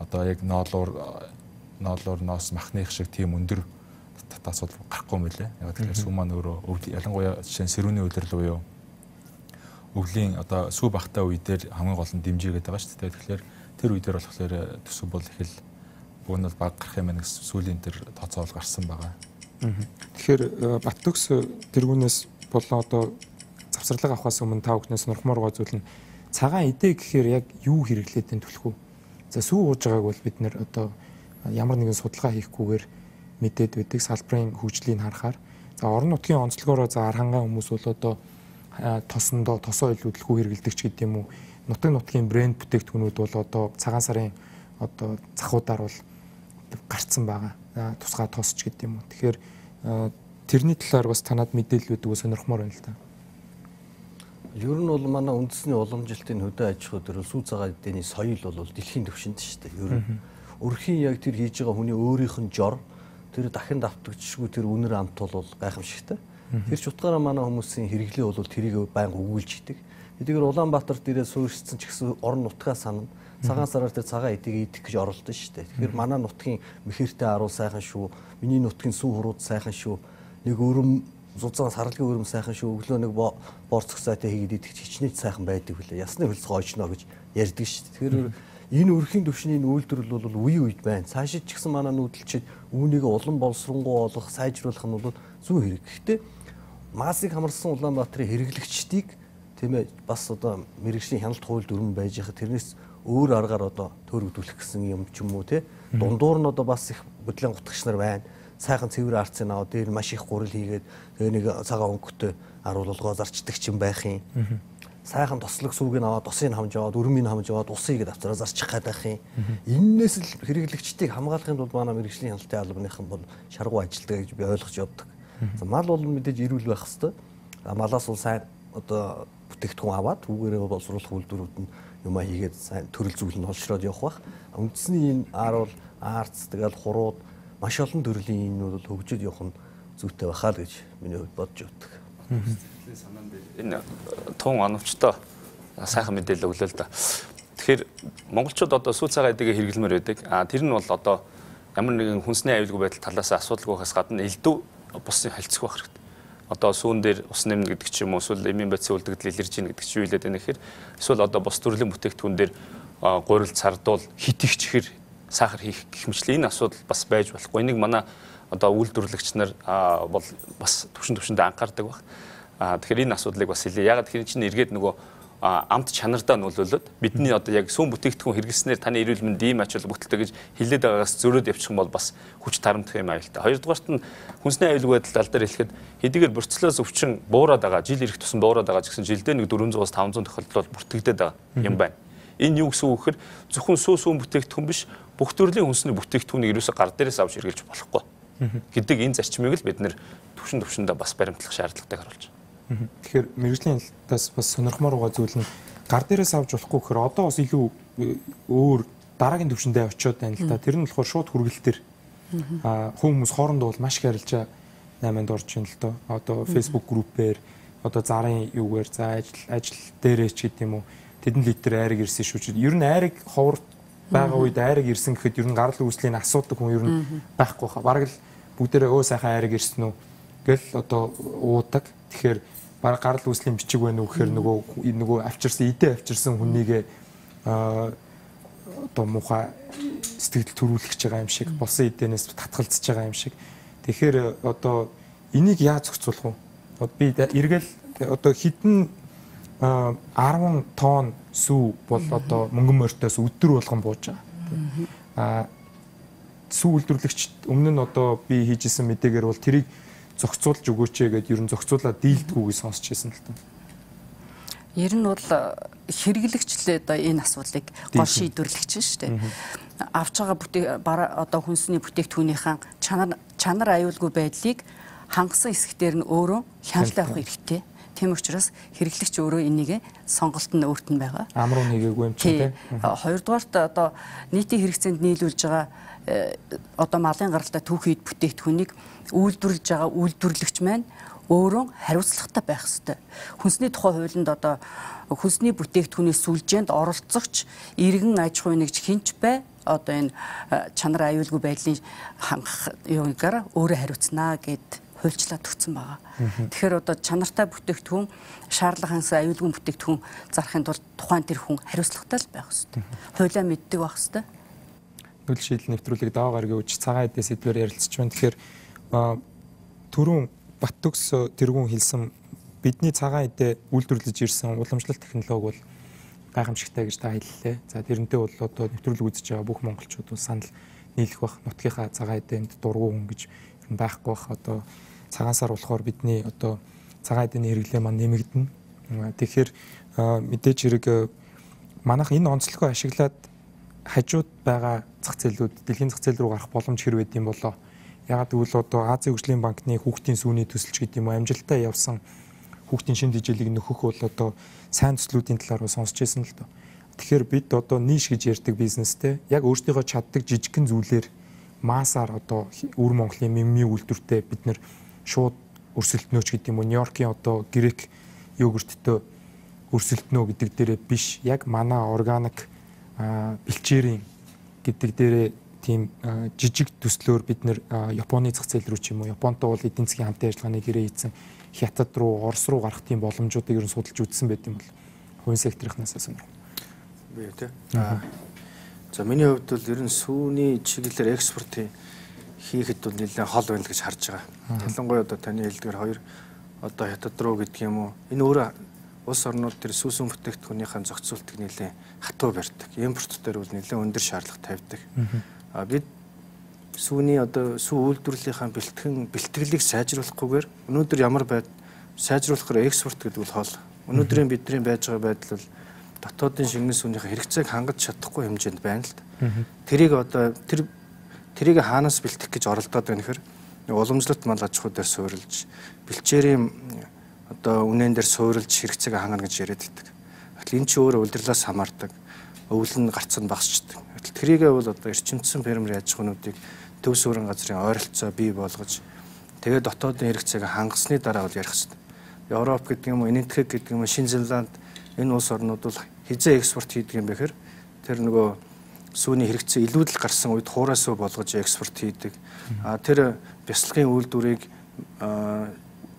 одоо яг ноолуур ноос махных шиг тийм өндөр татаас бол гарахгүй юм лээ. Яг тэгэхээр сүү маань өөрөө ялангуяа жишээ нь сэрүүний үйлрэл буюу өвлийн одоо сүү багтаа үе дээр хамгийн гол нь дэмжигээд байгаа шүү дээ. Тэгэхээр тэр үе дээр болохоор төсөв бол их л бүүн бол баг гарах юм байна гэсэн сүүлийн тэр тооцоол гарсан байгаа. Тэгэхээр Баттөгс тэргүүнээс болон одоо завсарлага авахаас өмнө та бүхнээс нурхмаар байгаа зүйл нь цагаан эдээ гэхээр яг юу хэрэглээд энэ түлхүү. За сүү ууж байгааг бол бид нэр одоо ямар нэгэн судалгаа хийхгүйгээр мэдээд байдаг салбарын хөгжлийг харахаар. За орон нутгийн онцлогоороо за архангаа хүмүүс бол одоо тосоо илүүдэлгүй хэрэгэлдэг ч гэдэг юм уу. Нутгийн брэнд бүтээгдэхүүнүүд бол одоо цагаан сарын одоо захуудаар бол гарцсан байгаа. Тусгай тосч гэдэг юм уу. Тэгэхээр тэрний талаар бас танад мэдээлэл өгдөг сонирхмоор байна л да. Ер нь бол манай үндэсний уламжлалтын хөдөө аж ахуй дээр сүү цагаан эдний соёл бол дэлхийн түвшинд шүү дээ. Ер нь өрхийн яг тэр хийж байгаа хүний өөрийнх нь жор тэр дахин давтагдчихгүй тэр үнэр амт бол гайхамшигтай. Тэр ч утгаараа манай хүмүүсийн хэрэглээ бол тэрийг байнга өгүүлж идэг. Эдгээр Улаанбаатар дээрээ суурьшсан ч гэсэн орон нутгаа санана. Цагаан сараар тэр цагаан эдийг идэх гэж оролдсон шүү дээ. Тэгэхээр манай нутгийн мэхэртэй аруу сайхан шүү. Миний нутгийн сүү хурууд сайхан шүү. Нэг өрөм зузаан сарлагын өрөм сайхан шүү. Өглөө нэг борцгцаатай хийгээд идэх хичнээн сайхан байдаг хүлээ. Ясны хөлцгөө очно гэж ярьдаг шүү дээ. Тэгэхээр энэ өрхийн түвшний үйлдвэрлэл бол үе үед байна. Цаашид ч гэсэн манай нүүдэлчид үүнийг улам боловсронгуй болох, сайжруулах нь бол зүй хэрэг. Гэхдээ маасыг хамарсан Улаанбаатарын хэрэглэгчдийг тийм ээ бас одоо мэрэгжлийн хяналт хууль дүрм байж хаа тэрнээс өөр аргаар одоо төрөгдүүлэх гэсэн юм ч юм уу те. Дундуур нь одоо бас их бодлон гутгагч нар байна. Сайхан цэвэр арцын аваад дээр маш их гурил хийгээд тэгээ нэг цагаан өнгөтэй аруулгоо зарчдаг ч юм байх юм. Сайхан тослог сүүгийг аваад усыг хамж аваад өрмийг хамж аваад усыг давтараа зарчих гээд байх юм. Иннээс л хэрэглэгчдийг хамгаалахын тулд манай мэрэгжлийн хяналтын албаныхан бол шаргуу ажилтдаг гэж би ойлгож явдаг. Мал бол мэдээж эрүүл байх хэвээр. Малаас бол сайн одоо бүтээгдэхүүн аваад түүгээрээ боловсруулах үйлдвэрүүд нь юм хийгээд сайн төрөл зүйл нь олшроод явах бах. Үндэсний энэ ар бол арц тэгэл хурууд маш олон төрлийн энэ бол хөгжөд явах нь зүйтэй байхаа л гэж миний хувьд бодож явдаг. Энэ тун оновчтой сайхан мэдээлэл өглөө л да. Тэгэхээр монголчууд одоо сүү цагаан эдийг хэрэглэмээр байдаг. Тэр нь бол одоо ямар нэгэн хүнсний аюулгүй байдал талаас асуудалгүй хас гадна элдв бусын холцох байх хэрэгтэй. Одоо сүүн дээр ус нэмнэ гэдэг ч юм уу эсвэл эмийн байцын үлдэгдэл илэрж ийн гэдэг чинь юу хэлээд байна гэхээр эсвэл одоо бус төрлийн бүтээгдэхүүн дээр гурил цардуул хит их чихэр сахар хийх гэх мэтлээ энэ асуудал бас байж болохгүй. Энийг манай одоо үйлдвэрлэгч нар бол бас төвшөндөө анхаардаг баг. Тэгэхээр энэ асуудлыг бас хэлье. Ягаад гэхээр чинь эргээд нөгөө амт чанардаа нөлөөлөд бидний одоо яг сүүн бүтээгдэхүүн хэрэглэснээр таны эрүүл мэнд ийм ач холбогдолтой гэж хэлээд байгаагаас зөрөөд явчих юм бол бас хүч тарамдах юм аюултай. Хоёрдугаарт нь хүнсний аюулгүй байдал тал дээр хэлэхэд хэдийгээр борцлоос өвчин буураад байгаа, жил ирэх тусам буураад байгаа ч гэсэн жилдээ нэг 400-аас 500 тохиолдол бүртгэгдээд байгаа юм байна. Энэ юу гэсэн үг гэхээр зөвхөн сүүн бүтээгдэхүүн биш бүх төрлийн хүнсний бүтээгдэхүүнийг ерөөсө гар дээрээс авч хэрэглэж болохгүй гэдэг энэ зарчмыг л бид нэр төвшөндөө бас баримтлах шаардлагатай харуулж байна. Тэгэхээр мэрэгжлийн хяналтаас бас сонирхмоор байгаа зүйл нь гар дээрээс авч болохгүй гэхээр одоо бас илүү өөр дараагийн түвшиндээ очиод байна л да. Тэр нь болохоор шууд хүргэлтэр хүмүүс хоорондоо бол маш их арилжаа 8-нд орж ийн л доо. Одоо Facebook группээр одоо зарын юугаар за ажил дээрээ ч гэдэм үү тэдэн литр айрыг ирсэн шүү чи. Ер нь айрыг ховор байгаа үед айрыг ирсэн гэхэд ер нь гарал үүслийн асуудаг хүн ер нь байхгүй хаа. Бараг л бүгдээрээ өө сайхан айрыг ирсэн үү гэл одоо уудаг. Тэгэхээр баг гарал үүслийн бичиг байна уу гэхээр нөгөө авчирсан идэ авчирсан хүнийгээ одоо муухай сэтгэл төрүүлж байгаа юм шиг болсон идэнээс татгалзаж байгаа юм шиг. Тэгэхээр одоо энийг яаж зохицуулах вэ? Би эргэл одоо хідэн 10 тонн сүү бол одоо мөнгөн морьтоос өдөр болгон бууж байгаа. Сүү үйлдвэрлэгч өмнө нь одоо би хийжсэн мэдээгээр бол тэрийг зохицуулж өгөөч гэдэг ер нь зохицуулаад дийлдэггүй сонсч байсан л та. Ер нь бол хэрэглэгчлээ одоо энэ асуудлыг гол шийдвэрлэгч шүү дээ. Авч байгаа одоо хүнсний бүтээгдэхүүнийхэн чанар аюулгүй байдлыг хангасан хэсгээр нь өөрөө хяналт авах хэрэгтэй. Тийм учраас хэрэглэгч өөрөө энийг сонголт нь өөрт нь байгаа. Ам руу нэгээгүй юм чинь тийм. Хоёрдугаарт одоо нийтийн хэрэгцээнд нийлүүлж байгаа одоо малын гаралтай түүхийд бүтээгдэхүүнийг үйлдвэрлэж байгаа үйлдвэрлэгч маань өөрөө хариуцлагатай байх ёстой. Хүнсний тухай хуулинд одоо хүнсний бүтээгдэхүүний сүлжээнд оролцогч иргэн аж ахуй нэгж хинч бай одоо энэ чанар аюулгүй байдлын хангах юугаар өөрөө хариуцнаа гэд хуульчлаад өгсөн байгаа. Тэгэхээр одоо чанартай бүтээгдэхүүн шаардлага хангасан аюулгүй бүтээгдэхүүн зарахын тулд тухайн тэр хүн хариуцлагатай л байх ёстой. Хуулиа мэддэг байх ёстой. Нөл шийдэл нэвтрүүлэг даваа гаргийн үуч цагаан эдээс сэдвээр ярилцж байна. Тэгэхээр түрүүн Баттүкс тэргүүн хэлсэн бидний цагаан эдээ үйлдвэрлэж ирсэн уламжлалт технологи бол гайхамшигтай гэж та хэллээ. За тэрнтэй бол одоо нэвтрүүлэг үзэж байгаа бүх монголчууд бол санал нийлэх бах. Нутгийнхаа цагаан эдээнд дургуй хүн гэж байхгүй бах. Одоо цагаан сар болохоор бидний одоо цагаан эдийн хэрэглээ маань нэмэгдэнэ. Тэгэхээр мэдээж хэрэг манайх энэ онцлогоо ашиглаад хажууд байгаа зах зээлүүд дэлхийн зах зээл рүү гарах боломж хэр байд юм болоо. Ягаад гэвэл одоо Азийн хөгжлийн банкны хүүхдийн сүүний төсөлч гэдэг юм уу амжилттай явсан хүүхдийн шин дижээлийг нөхөх бол одоо сайн төслүүдийн талаар сонсч байсан л доо. Тэгэхээр бид одоо ниш гэж ярьдаг бизнестэй яг өөрсдийнхөө чаддаг жижигхэн зүйлээр маасаар одоо өвөр Монголын мими үйлдвэртэй бид нэр шууд өрсөлднөөч гэдэг юм уу Нью-Йоркийн одоо грек йогурттой өрсөлднөө гэдэг дээрээ биш яг манай органик бэлчээрийн гэдэг дээрээ тийм жижиг төслөөр бид нэр Японы зах зээл рүү ч юм уу Японтой бол эдийн засгийн хамтын ажиллагааны гэрээ хийсэн Хятад руу Орос руу гарах тийм боломжуудыг ер нь судалж үзсэн байт юм бол хувийн секторынхнаас сонирхол. Би тэ. За миний хувьд бол ер нь сүүний чиглэлээр экспорт хийхэд бол нэлээд хол байна гэж харж байгаа. Ялангуяа одоо таны хэлдгээр хоёр одоо Хятад руу гэдэг юм уу энэ өөрөө улс орнууд төр сүүсүн бүтээгдэхүүнийхэн зохицуултыг нэлээд хатуу барьдаг. Импорт дээр бол нэлээд өндөр шаардлага тавьдаг. Бид сүүний одоо сүү үйлдвэрлэлийнхаа бэлтгэлийг сайжруулахгүйгээр өнөөдөр ямар сайжруулахаар экспорт гэдэг бол хоол. Өнөөдрийн бидний байж байгаа байдал бол дотоодын шингэн сүнийхээ хэрэгцээг хангаж чадахгүй хэмжээнд байна л да. Тэрийг одоо тэрийг хаанаас бэлтэх гэж оролдоод байна гэхээр уламжлалт мал аж ахуй дээр суурилж бэлчээрийн одоо үнэн дээр суурилж хэрэгцээг хангана гэж яриад байдаг. Гэтэл энэ ч өөрөө улирлаас хамаардаг. Өвлөн гарцсан багсчдаг. Гэтэл тэрийгээ бол одоо эрчимдсэн фермер аж ахуйнуудыг төв суурин газрын ойролцоо бий болгож тэгээд дотоодын хэрэгцээг хангасны дараа бол ярих хэрэгтэй. Европ гэдэг юм уу, Энэтхэг гэдэг юм уу, Шинэ Зеланд энэ улс орнууд бол хизээ экспорт хийдэг юм бэхэр тэр нөгөө сүүний хэрэгцээ илүүдэл гарсан үед хуурайсуу болгож экспорт хийдэг. Тэр бясалгын үйлдвэрийг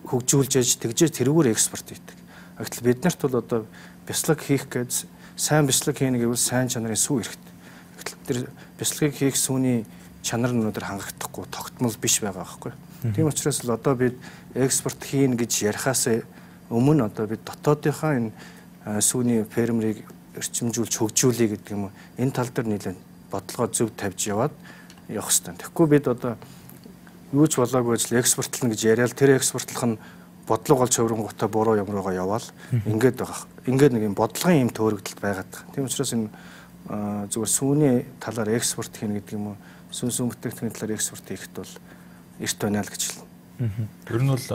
хөгжүүлж аж тэгжээ тэрүүгээр экспорт хийдэг. Гэтэл биднэрт бол одоо бясалгаг хийх гэж сайн бясалгаг хийнэ гэвэл сайн чанарын сүү хэрэгтэй. Гэтэл тэр бясалгыг хийх сүүний чанар нь өнөөдөр хангахдахгүй тогтмол биш байгаа байхгүй. Тийм учраас л одоо бид экспорт хийн гэж ярихаас өмнө одоо бид дотоодынхаа энэ сүүний фермерийг эрчимжүүлж хөгжүүлэе гэдэг юм уу энэ тал дээр нэлээд бодлогоо зөв тавьж яваад явах хэрэгтэй. Тэгэхгүй бид одоо юу ч болоогүй ажил экспортлно гэж яриад тэр экспортлох нь бодлого олж хөврөнгөтэй буруу юм руугаа яваал ингээд байгаа. Ингээд нэг юм бодлогын юм төөрөгдөлт байгаад байгаа. Тийм учраас энэ зүгээр сүүний талаар экспорт хийнэ гэдэг юм уу сүүн бүтээгдэхүүний талаар экспорт хийхэд бол эрт байна л гэж хэлнэ. Ер нь бол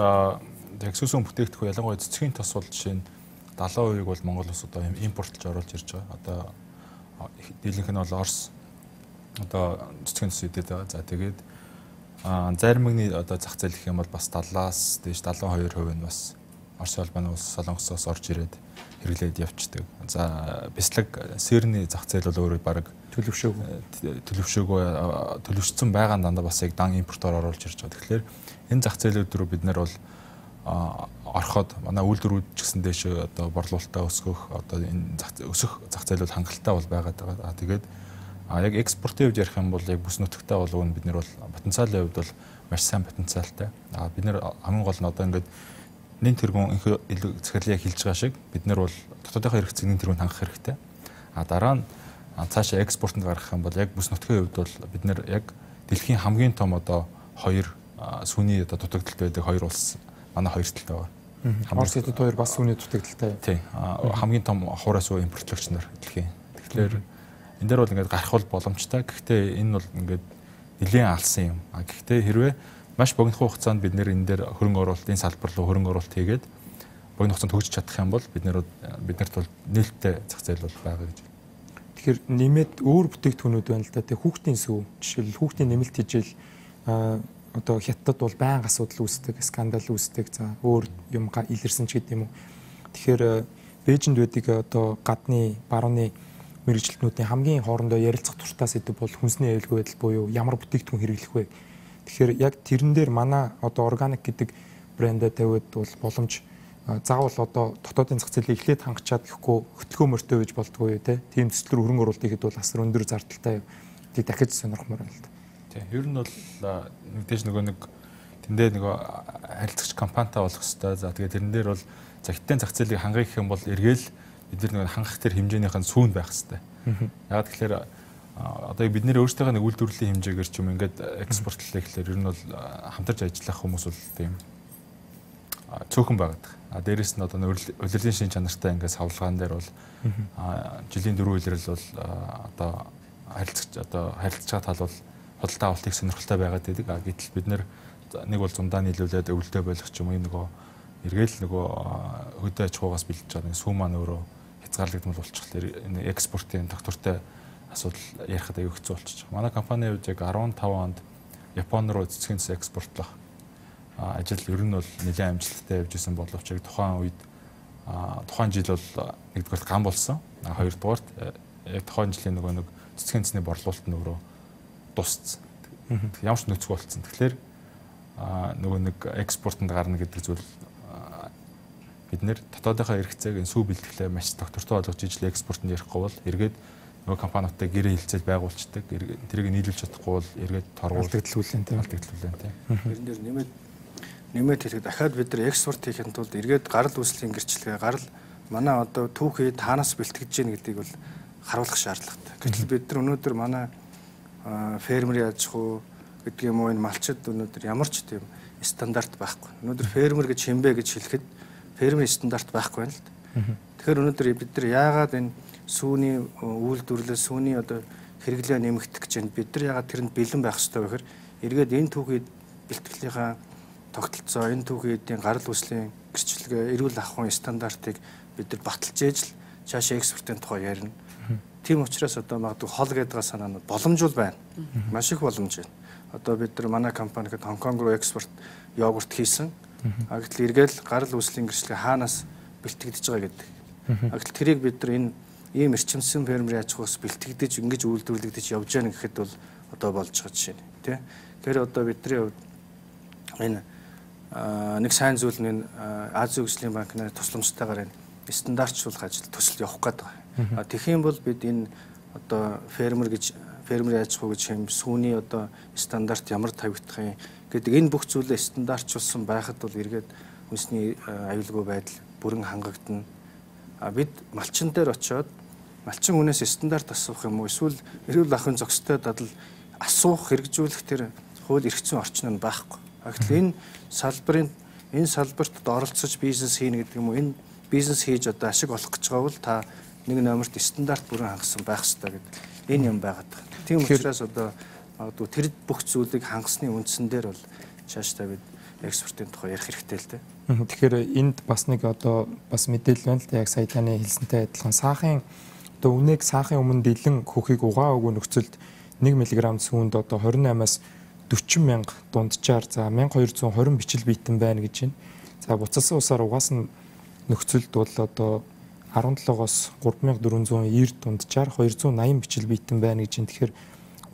яг сүүн бүтээгдэхүүн ялангуяа цэцгийн тос бол жишээ нь 70% бол Монгол улс одоо импортлж оруулж ирж байгаа. Одоо дийлэнх нь бол Орос одоо цэцгийн тос үдээд байгаа. За тэгээд заримны одоо зах зээл гэх юм бол бас 70-аас дээш 72% нь бас Орос улбаны улс Солонгосоос орж ирээд хэрэглээд явцдаг. За бяцлаг сэрний зах зээл бол өөрөө баг төлөвшсөн байгаа дандаа бас яг дан импортоор оруулж ирж байгаа. Тэгэхээр энэ зах зээлүүд рүү бид нар бол ороход манай үйлдвэрүүд ч гэсэн дэше одоо борлуулалтаа өсгөх одоо энэ өсөх зах зээлүүд хангалттай бол байгаад байгаа. Тэгээд яг экспортын хувьд ярих юм бол яг бүс нутагтаа бол үүн бид нар бол потенциалын хувьд бол маш сайн потенциалтай. Бид нар хамгийн гол нь одоо ингээд нэн тэргуун илүү захирлыг хэлж байгаа шиг бид нар бол дотоодынхаа хэрэгцээг нэн тэргуунд хангах хэрэгтэй. Дараа нь цаашаа экспортод гаргах юм бол яг бүс нутгийн хувьд бол бид нар яг дэлхийн хамгийн том одоо хоёр сүүний одоо дутагдaltaд байдаг хоёр улс манай хоёр талтай байна. Орос Хятад хоёр бас сүүний дутагдaltaй. Тийм. Хамгийн том хуурай сүү импортлогч нар дэлхийн. Тэгэхээр энэ дээр бол ингээд гарах бол боломжтой. Гэхдээ энэ бол ингээд нэлээд алсан юм. Гэхдээ хэрвээ маш богино хугацаанд бид нэр энэ дээр хөрөнгө оруулалтын салбар руу хөрөнгө оруулалт хийгээд богино хугацаанд хөгжиж чадах юм бол биднэрт бол нээлттэй зах зээл бол байгаа гэж. Тэгэхээр нэмээд өөр бүтээгдэхүүнүүд байна л да. Тэг хүүхдийн сүү жишээл хүүхдийн нэмэлт хижээл одоо Хятадд бол байнга асуудал үүсдэг, скандал үүсдэг. За өөр юм илэрсэн ч гэдэг юм уу. Тэгэхээр Бээжинд байдаг одоо гадны барууны мэрэгчлэтнүүдийн хамгийн хоорондоо ярилцах туртаа сэдв бол хүнсний аюулгүй байдал буюу ямар бүтээгдэхүүн хэрэглэх вэ. Тэгэхээр яг тэрэн дээр манай одоо органик гэдэг брэндээ тавиад бол боломж заавал одоо дотоодын зах зээлийг эхлээд хангачаад гэхгүй хөтөлгөө мөртөө байж болдгоо юу те. Тийм төслөөр хөрөнгө оруулалт хийхэд бол асар өндөр зардалтай. Тэг дахиж сонирхмоор байна л да. Тийм. Ер нь бол нэгдэж нэг тэндээ нөгөө харилцагч компанитай болох хэрэгтэй. За тэгээд тэрэн дээр бол захидтын зах зээлийг хангах гэх юм бол эргээл бид нар хангах тэр хэмжээнийхэн сүүнд байх хэрэгтэй. Яг тэгэхээр одоо бид нэр өөрсдөө нэг үйлдвэрлэлийн хэмжээгээр ч юм ингээд экспортлох гэхлээр ер нь бол хамтарч ажиллах хүмүүс бол тийм цөөхөн байгаад. Дээрээс нь одоо улирлын шин чанартай ингээд савлгаан дээр бол жилийн 4 улирал бол одоо харилцаж тал бол худалдаа авалтыг сонирхолтой байгаад байдаг. Гэтэл бид нэг бол зундаа нийлүүлээд өвөлдөө болох ч юм уу нөгөө эргээл нөгөө хөдөө аж ахуйгаас бэлдэж байгаа сүү маань өөрөө хязгаарлагдмал болчихлоо экспортын доктортой асуудал ярихад аюу хэцүү болчихж байгаа. Манай компани хувьд яг 15 онд Япон руу цэцгийн экспортлох ажил ер нь бол нэлээд амжилттай явж исэн боловч яг тухайн жил бол нэгдүгээр гам болсон. Хоёрдугаарт яг тухайн жилийн нэг цэцгийн цэцний борлуулалт нь өөрөө дууссан. Ямар ч нөхцөл болсон. Тэгэхээр нөгөө нэг экспортод гарна гэдэг зүйл бид нэр дотоодынхаа хэрэгцээг сүү бэлтгэлээ маш доктортой болгож ижил экспортод ярихгүй бол эргээд нөгөө компаниудтай гэрээ хилцэл байгуулцдаг. Тэрийг нийлүүлж чадахгүй бол эргээд торгуулалт тийм. Тэрэн дээр нэмээд хэрэг дахиад бид нар экспорт хийхэд тулд эргээд гарал үүслийн гэрчлэгээ манай одоо түүхий таанаас бэлтгэж гин гэдгийг бол харуулах шаардлагатай. Гэтэл бид нар өнөөдөр манай фермерийн аж ахуй гэдэг юм уу энэ малчид өнөөдөр ямар ч тийм стандарт байхгүй. Өнөөдөр фермер гэж хэмбэ гэж хэлэхэд фермерийн стандарт байхгүй байна л да. Тэгэхээр өнөөдөр бид нар яагаад энэ сүүний үйлдвэрлэл сүүний одоо хэрэглээ нэмэгдэх гэж байна. Бид нар яагаад тэрэнд бэлэн байх ёстой вэ гэхээр эргээд энэ түүхий бэлтгэлийнхаа тогтолцоо энэ түүхийдийн гарал үүслийн гэрчлэгээ эрүүл ахуйн стандартыг бид нар баталж ээж л цаашаа экспортын тухай ярина. Тийм учраас одоо магадгүй хол гэдэг санаанууд боломжгүй байна. Маш их боломж байна. Одоо бид нар манай компанид Хонконг руу экспорт йогурт хийсэн. Гэтэл эргээл гарал үүслийн гэрчлэгээ хаанаас бэлтгэж байгаа гэдэг. Гэтэл тэрийг бид нар энэ ийм эрчимсэн фермерийн аж ахуйс бэлтгэж ингэж үйлдвэрлэгдэж явж байгаа гэхэд бол одоо болж байгаа жишээ нь тий. Тэгэхээр одоо бидний хувьд энэ нэг сайн зүйл нь Азийн хөгжлийн банкны тусламжтайгаар энэ стандартчлуулах ажил төсөлд явах гээд байгаа. Тэгэх юм бол бид энэ одоо фермерийн аж ахуй гэж хэм сүүний одоо стандарт ямар тавигдах юм гэдэг энэ бүх зүйлээ стандартчулсан байхад бол эргээд үндэсний аюулгүй байдал бүрэн хангагдана. Бид малчин дээр очиод малчин хүнээс стандарт асуух юм уу эсвэл эрүүл ахуйн зохистой дадал асуух хэрэгжүүлэх тэр хууль эрх зүйн орчин нь байхгүй. Гэтэл энэ салбарт оролцож бизнес хийнэ гэдэг юм уу энэ бизнес хийж одоо ашиг олох гэж байгаа бол та нэг номерт стандарт бүрэн хангасан байх хэрэгтэй гэдэг энэ юм байгаад байна. Тийм учраас одоо магадгүй тэр бүх зүйлийг хангасны үндсэн дээр бол цаашдаа бид экспортын тухай ярих хэрэгтэй л дээ. Тэгэхээр энд бас нэг одоо бас мэдээлэл байна л да яг сая таны хэлсэнтэй адилхан саахын одоо үнэг саахын өмнө дэлэн хөхийг угаа өгөө нөхцөлд 1 мг сүүнд одоо 28-аас 40 мянга дунджаар за 1220 бичил битэн байна гэж байна. За буцалсан усаар угаасан нөхцөлд бол одоо 17-оос 3490 дунджаар 280 бичил битэн байна гэж байна. Тэгэхээр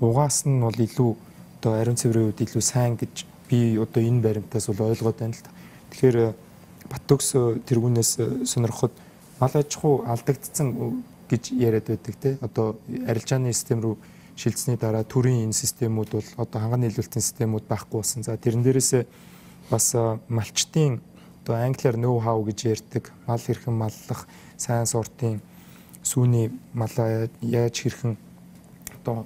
угаас нь бол илүү одоо ариун цэврийн үед илүү сайн гэж би одоо энэ баримтаас бол ойлгоод байна л та. Тэгэхээр Баттөгс тэргүүнээс сонирхоход мал аж ахуй алдагдсан гэж яриад байдаг те. Одоо арилжааны систем рүү шилжсэний дараа төрийн энэ системүүд бол одоо ханган нийлүүлэлтийн системүүд байхгүй болсон. За тэрэн дээрээс бас малчтын одоо англиар know how гэж ярьдаг мал хэрхэн маллах сайн сортын сүүний малаа яаж хэрхэн одоо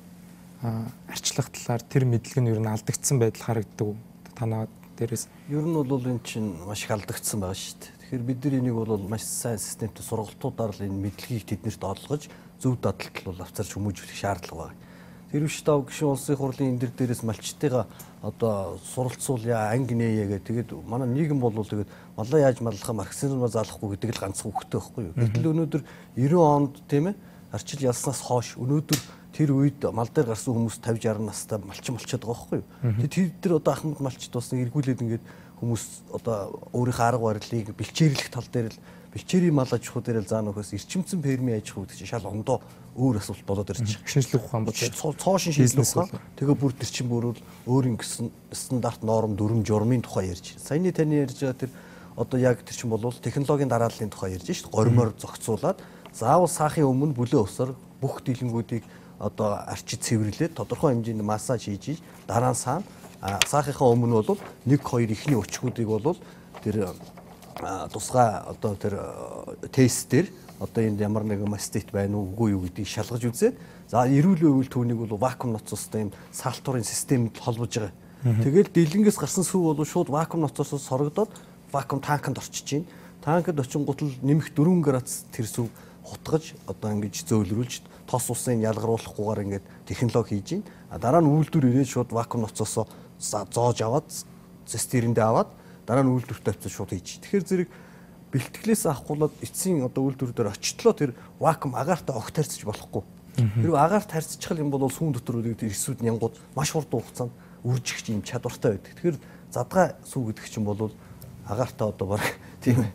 арчлах талаар тэр мэдлэг нь ер нь алдагдсан байдал харагддаг. Танаа дээрээс ер нь бол энэ чинь маш их алдагдсан байгаа шүү дээ. Тэгэхээр бид нар энийг бол маш сайн системтэй сургалтуудаар л энэ мэдлэгийг тэднэрт олгож зөв дадалтал бол авцарч хүмүүжүүлэх шаардлага байна. Тэр биш тав гишүүн улсын хурлын энэ дээрээс малчтайгаа одоо суралцуулъя анги нээе гэдэг. Тэгээд манай нийгэм бол тэгээд малаа яаж маллахаа марксизмаа заалахгүй гэдэг л ганцхан үгтэй байхгүй юу. Гэтэл өнөөдөр 90 онд тийм ээ арчил ялснаас хойш өнөөдөр тэр үед мал дээр гарсан хүмүүс 50 60 настай малчин болчиход байгаа байхгүй юу. Тэгээд тэр одоо ахмад малчд бас эргүүлээд ингээд хүмүүс одоо өөрийнхөө арга барилыг бэлчээрлэх тал дээр л бэлчээрийн мал аж ахуй дээр л заана өгөөс эрчимцэн фермийн аж ахуй гэдэг чинь шал ондоо өөр асуулт болоод ирж байгаа. Шинжлэх ухаан бол цоошин шинжлэх ухаан. Тэгээ бүр тэр чинь бүр өөр ингэсэн стандарт норм дүрм журмын тухай ярьж байна. Саяны таны ярьж байгаа тэр одоо яг тэр чинь бол технологийн дарааллын тухай ярьж шүү дээ. Горимоор зохицуулаад заавал саахын өмнө бүлээн усаар бүх дэлгэнгүүдийг одоо арчиж цэвэрлээд тодорхой хэмжээний массаж хийж дараа нь саахынхаа өмнө бол 1-2 ихний өчгүүдийг бол тэр тусгай одоо тэр тестээр одоо энд ямар нэгэн мастит байна уу үгүй юу гэдгийг шалгаж үзээд за эрүүл үйл түүнийг бол вакуум ноцостой юм саалтуурын системд холбож байгаа. Тэгэл дэлгэнгээс гарсан сүү бол шууд вакуум ноцосоос сорогдоод вакуум танкнд орчиж байна. Танкд очингууд л нэмэх 4 градус тэр сүв хутгаж одоо ингэж зөөлрүүлж тос усын ялгаруулахгүйгээр ингээд технологи хийж байна. Дараа нь үйлдвэр ирээд шууд вакуум ноцоосоо зоож аваад цистерэндээ аваад дараа нь үйлдвэрт авчиж шууд хийж. Тэгэхээр зэрэг бэлтгэлээс авахгүйд эцсийн одоо үйлдвэр дээр очитлоо тэр вакуум агаартай огт харьцаж болохгүй. Хэрвээ агаарт харьцчих юм бол сүүн дотор ирсүүд нянгууд маш хурдан хугацаанд үржих юм чадвартай байдаг. Тэгэхээр задгай сүү гэдэг чинь бол агаартай одоо баг тийм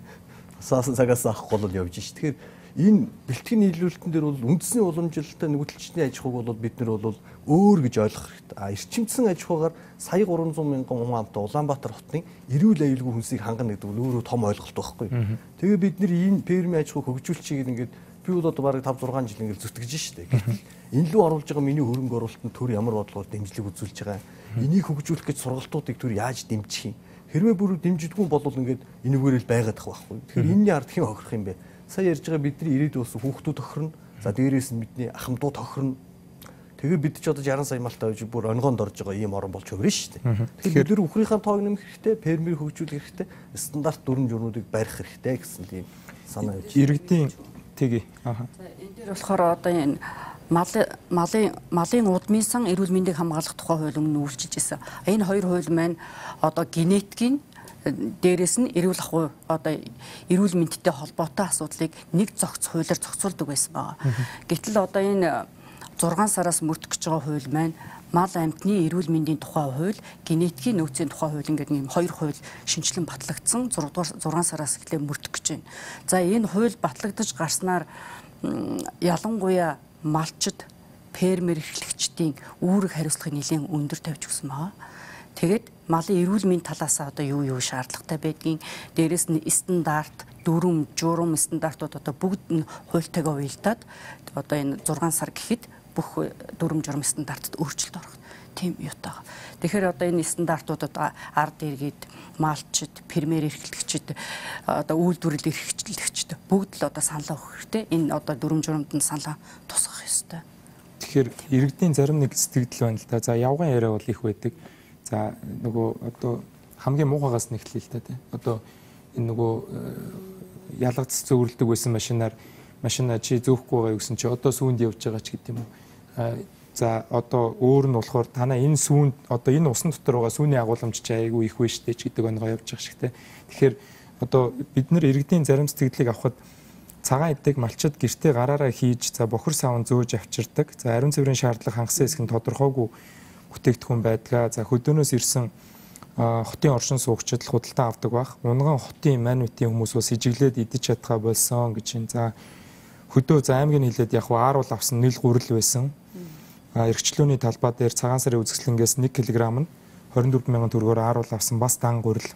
саасан цагаас авахгүй бол явж ш. Тэгэхээр энэ бэлтгэний нийлүүлэлтэн дээр бол үндэсний уламжлалтай нүүдэлчний аж ахуйг бол бид нар бол өөр гэж ойлгох хэрэгтэй. Эрчимцэн аж ахуйгаар сая 300 мянган хүн амтай Улаанбаатар хотын эрүүл аюулгүй хүнсийг хангана гэдэг бол өөрөө том ойлголт байхгүй. Тэгээ бид нар энэ фермийн аж ахуйг хөгжүүлчихье гэдэг ингээд би бол одоо бараг 5 6 жил ингээд зүтгэж штэ. Гэтэл энэ лүү оруулж байгаа миний хөрөнгө оруулалтанд төр ямар бодлогоор дэмжлэг үзүүлж байгаа. Энийг хөгжүүлэх гэж сургалтуудыг төр яаж дэмжих юм? Хэрвээ бүр дэмждэггүй бол ингээд энэгээр л байгаад ах байхгүй. Тэгэхээр энэний ард хэн хохирох юм бэ? Сая ярьж байгаа бидний ирээдүйн ус хүүхдүүд тохирно. За дээрээс нь бидний ахмадууд тохирно. Тэгээ бид ч одоо 60 сая малтай байж бүр онгоонд орж байгаа ийм орон болж өгнө шүү дээ. Тэгэхээр бид нэр үхрийнхаа тоог нэмэх хэрэгтэй, фермерийг хөгжүүлэх хэрэгтэй, стандарт дүрм журмуудыг барих хэрэгтэй гэсэн тийм санаа явж. Иргэдийн тэгээ. За энэ дээр болохоор одоо энэ малын удмын сан эрүүл мэндийг хамгаалах тухай хууль өмнө үйлчилж ирсэн. Энэ хоёр хууль маань одоо генетикийн дээрээс нь эрүүл ахуй одоо эрүүл мэндтэй холбоотой асуудлыг нэг зохиц хуулиар зохицуулдаг байсан байгаа. Гэтэл одоо энэ 6 сараас мөрдөх гэж байгаа хууль маань мал амьтны эрүүл мэндийн тухай хууль, генетикийн нөөцийн тухай хууль ингээд ийм хоёр хууль шинжилэн батлагдсан 6 сараас эхлээ мөрдөх гэж байна. За энэ хууль батлагдаж гарснаар ялангуяа малчид, фермер эрхлэгчдийн үүрэг хариуцлагыг нэлээд өндөр тавьж өгсөн байгаа. Тэгээд малын эрүүл мэнд талаас одоо юу шаардлагатай байдгийг дээрэс нь стандарт, дүрм, журам стандартууд одоо бүгд нь хуультайгаа уялдаад одоо энэ 6 сар гэхэд бүх дүрм, журам стандартад өөрчлөлт орох тийм юутайгаа. Тэгэхээр одоо энэ стандартуудад ард иргэд, малчид, фермер эрхлэгчид, одоо үйлдвэрлэл эрхлэгчид бүгд л одоо саналаа өгөх хэрэгтэй. Энэ одоо дүрм, журамд нь саналаа тусгах ёстой. Тэгэхээр иргэдийн зарим нэг сэтгэл байна л да. За явган яриа бол их байдаг. За нөгөө одоо хамгийн муухайгаас нь эхлэе л та тийм. Одоо энэ нөгөө ялгацс зөвөрлөдөг байсан машина чи зөөхгүй байгаа гэсэн чи одоо сүүнд явж байгаа ч гэдэг юм уу. За одоо өөр нь болохоор танаа энэ сүүнд одоо энэ усан дотор байгаа сүүний агуулмж чи айгүй их вэ штэ ч гэдэг оногоо явж байгаа шигтэй. Тэгэхээр одоо бид нар иргэдийн зарим сэтгэлийг авахд цагаан эдэг малчид гэртээ гараараа хийж за бохир савн зөөж авчирдаг. За ариун цэврийн шаардлага хангасан хэсэг нь тодорхойгүй бүтээгдэхүүн байдгаа. За хөдөөнөөс ирсэн хотын оршин суугчид л худалдан авдаг байх. Унган хотын манвитийн хүмүүс бас ижиглээд идэж чадхаа болсон гэж юм. За хөдөө за аймгийн хилээд яг ааруул авсан нийл гурил байсан. Эрхчлөөний талбай дээр цагаан сарын үзэсгэлэнгээс 1 кг нь 24 мянган төгрөгөөр ааруул авсан бас дан гурил.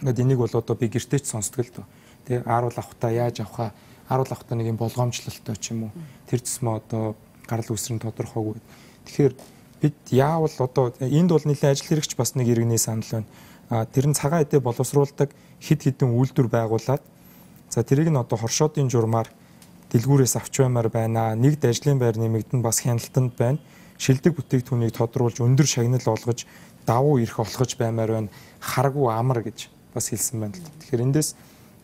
Ингээд энийг бол одоо би гэртээч сонсдог л доо. Тэ ааруул авахтаа яаж авахаа ааруул авахтаа нэг юм болгоомжлолтой ч юм уу. Тэр зэсмээ одоо гарал үүсрэн тодорхойгүй. Тэгэхээр бид яавал одоо энд бол нэлээд ажил хэрэгч бас нэг иргэний санал байна. Тэр нь цагаан эдээ боловсруулдаг хэд хэдэн үйлдвэр байгуулад за тэрийг нь одоо хоршоодын журмаар дэлгүүрээс авч баймаар байна. Нэгд ажлын байр нэмэгдэн бас хяналтанд байна. Шилдэг бүтээгдэхүүнийг тодруулж өндөр шагнал олгож давуу эрх олгож баймаар байна. Харгу амар гэж бас хэлсэн байна л. Тэгэхээр эндээс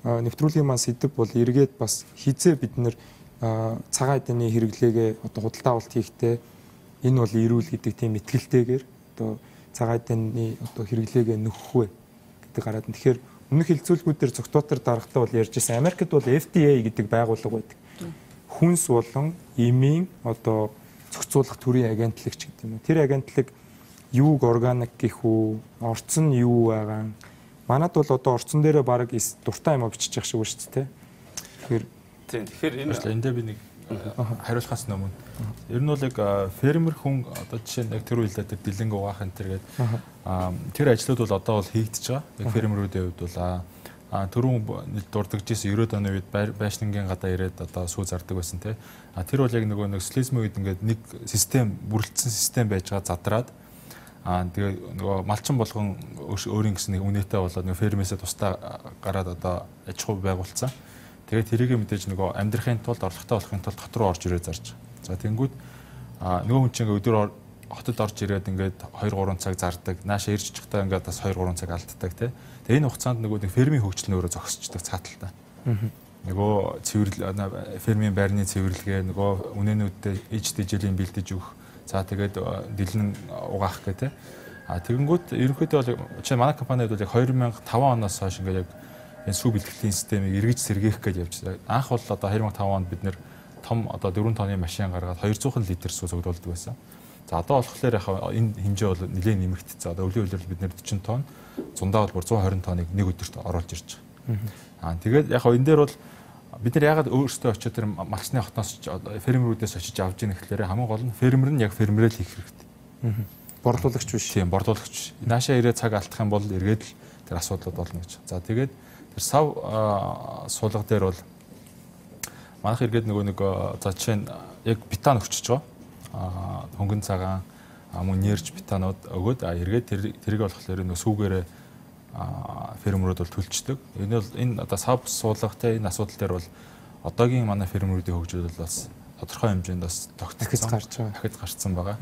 нэвтрүүлгийн маань сэдв бол эргээд бас хизээ бид нэр цагаан эдэний хэрэглээгээ одоо худалдаа авалт хийхдээ энэ бол эрүүл гэдэг тийм итгэлтэйгээр одоо цагаан эдэний одоо хэрэглээгээ нөхөх вэ гэдэг гараад. Тэгэхээр өмнөх хилцүүлгүүдээр цогтоотор дарагтаа бол ярьж байсан. Америкт бол FDA гэдэг байгууллага байдаг. Хүнс болон эмийн одоо зохицуулах төрийн агентлаг ч гэдэг юм уу. Тэр агентлаг юуг органик гэх үү, орцон юу байгаа. Манад бол одоо орцон дээрээ баг дуртай юм бичиж явах шиг байна шүү дээ. Тэгэхээр энэ дээр би нэг хариулахаас өмнө ер нь бол яг фермер хүн одоо жишээ нь яг тэр үедээ тэр дэлэнг угаах энэ тэргээд тэр ажлууд бол одоо бол хийгдэж байгаа. Яг фермерүүдийн хувьд бол түрүүн дурддагжсэн 90-ад оны үед байшингийн гадаа ирээд одоо сүү зардаг байсан тий. Тэр бол яг нөгөө нэг социализмын үед ингээд нэг систем бүрэлдсэн систем байж байгаа задраад тэгээ нөгөө малчин болгон өөрийн гэсэн нэг үнэтэй болоод нөгөө фермээсээ тусдаа гараад одоо аж ахуй байгуулсан. Тэгээд тэрийг мэдээж нөгөө амьдрахын тулд орлоготой болохын тулд хот руу орж ирээ зарж. За тэнгүүд нөгөө хүн чинь өдөр хотод орж ирээд ингээд 2-3 цаг зардаг. Нааша ирж очихдаа ингээд бас 2-3 цаг алддаг тий. Тэгээ энэ хугацаанд нөгөө нэг фермийн хөгжил нь өөрөө зогсчихдаг цааталтаа. Нөгөө цэвэрлэл фермийн байрны цэвэрлэгээ нөгөө үнэнүүдтэй иж дэжлийн бэлдэж өгөх. За тэгээд дэлнэн угаах гэх тий. Тэгэнгүүт ерөнхийдөө бол манай компанид бол яг 2005 оноос хойш ингээд яг энэ сүү бэлтгэлийн системийг эргэж сэргээх гэж явж байна. Анх бол одоо 2005 онд бид нэр том одоо 4 тонны машин гаргаад 200 литр сүү цуглуулдаг байсан. За одоо болохоор яг энэ хэмжээ бол нэлээд нэмэгдсэн. Одоо өвлийн үйлрэл бид нэр 40 тонн, зундаа бол бүр 120 тонныг нэг өдөрт оруулж ирж байгаа. Тэгээд яг энэ дээр бол бид нар ягаад өөрсдөө очиж тэр малчны хотноос фермерүүдээс очиж авж ийн гэхлээр хамгийн гол нь фермер нь яг фермерэл хийх хэрэгтэй. Борлуулагч биш. Тийм, борлуулагч. Наашаа ирээд цаг алдах юм бол эргээд л тэр асуудлууд болно гэж. За тэгээд тэр сав суулга дээр бол манайх эргээд нөгөө нэг за жишээ нь яг бетон өгчөж байгаа. Хөнгөн цагаан мөн нэрж бетонууд өгөөд эргээд тэрийг болохоор нөгөө сүүгээрээ фермерүүд бол төлчдөг. Энэ одоо сав суулгатай энэ асуудал дээр бол одоогийн манай фермерүүдийн хөгжил бол бас тодорхой хэмжээнд бас тогтцсон дахиж гарцсан байгаа.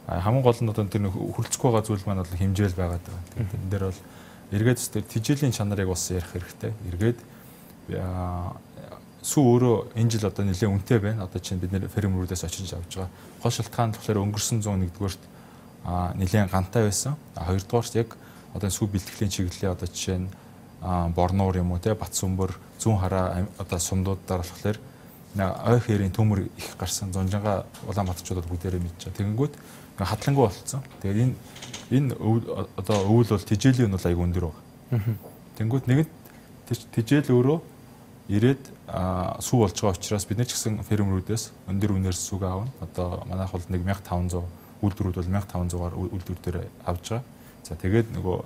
Хамгийн гол нь одоо тэр хөрөлцөхгүй байгаа зүйл маань бол хэмжээл байгаад байгаа. Тэгээд энэ дээр бол эргээд тижээлийн чанарыг бас ярих хэрэгтэй. Эргээд сүү өөрөө энэ жил одоо нэлээд үнэтэй байна. Одоо чинь бид нэр фермерүүдээс очиж авч байгаа. Гол шалтгаан болохоор өнгөрсөн 101-р нэлээд гантай байсан. Хоёрдугаарт яг одоо сүү бэлтгэлийн чиглэлийн одоо жишээ нь Борнуур юм уу те Батсүмбөр зүүн хараа одоо сумдуудаар болохоор ой хэрийн төмөр их гарсан Зунжанга Улаанбаатарчуудад бүгдээрээ мэдж байгаа. Тэгэнгүүт хатлангуй болцсон. Тэгээд энэ одоо өвөл бол тижээлийн нь бол аяг өндөр байгаа. Тэгэнгүүт нэгэн тижээл өөрөө ирээд сүү болж байгаа учраас бид нар ч гэсэн фермерүүдээс өндөр үнээр сүүг аавна. Одоо манайх бол 1500 үйлдвэрүүд бол 1500-аар үйлдвэр дээр авж байгаа. За тэгээд нөгөө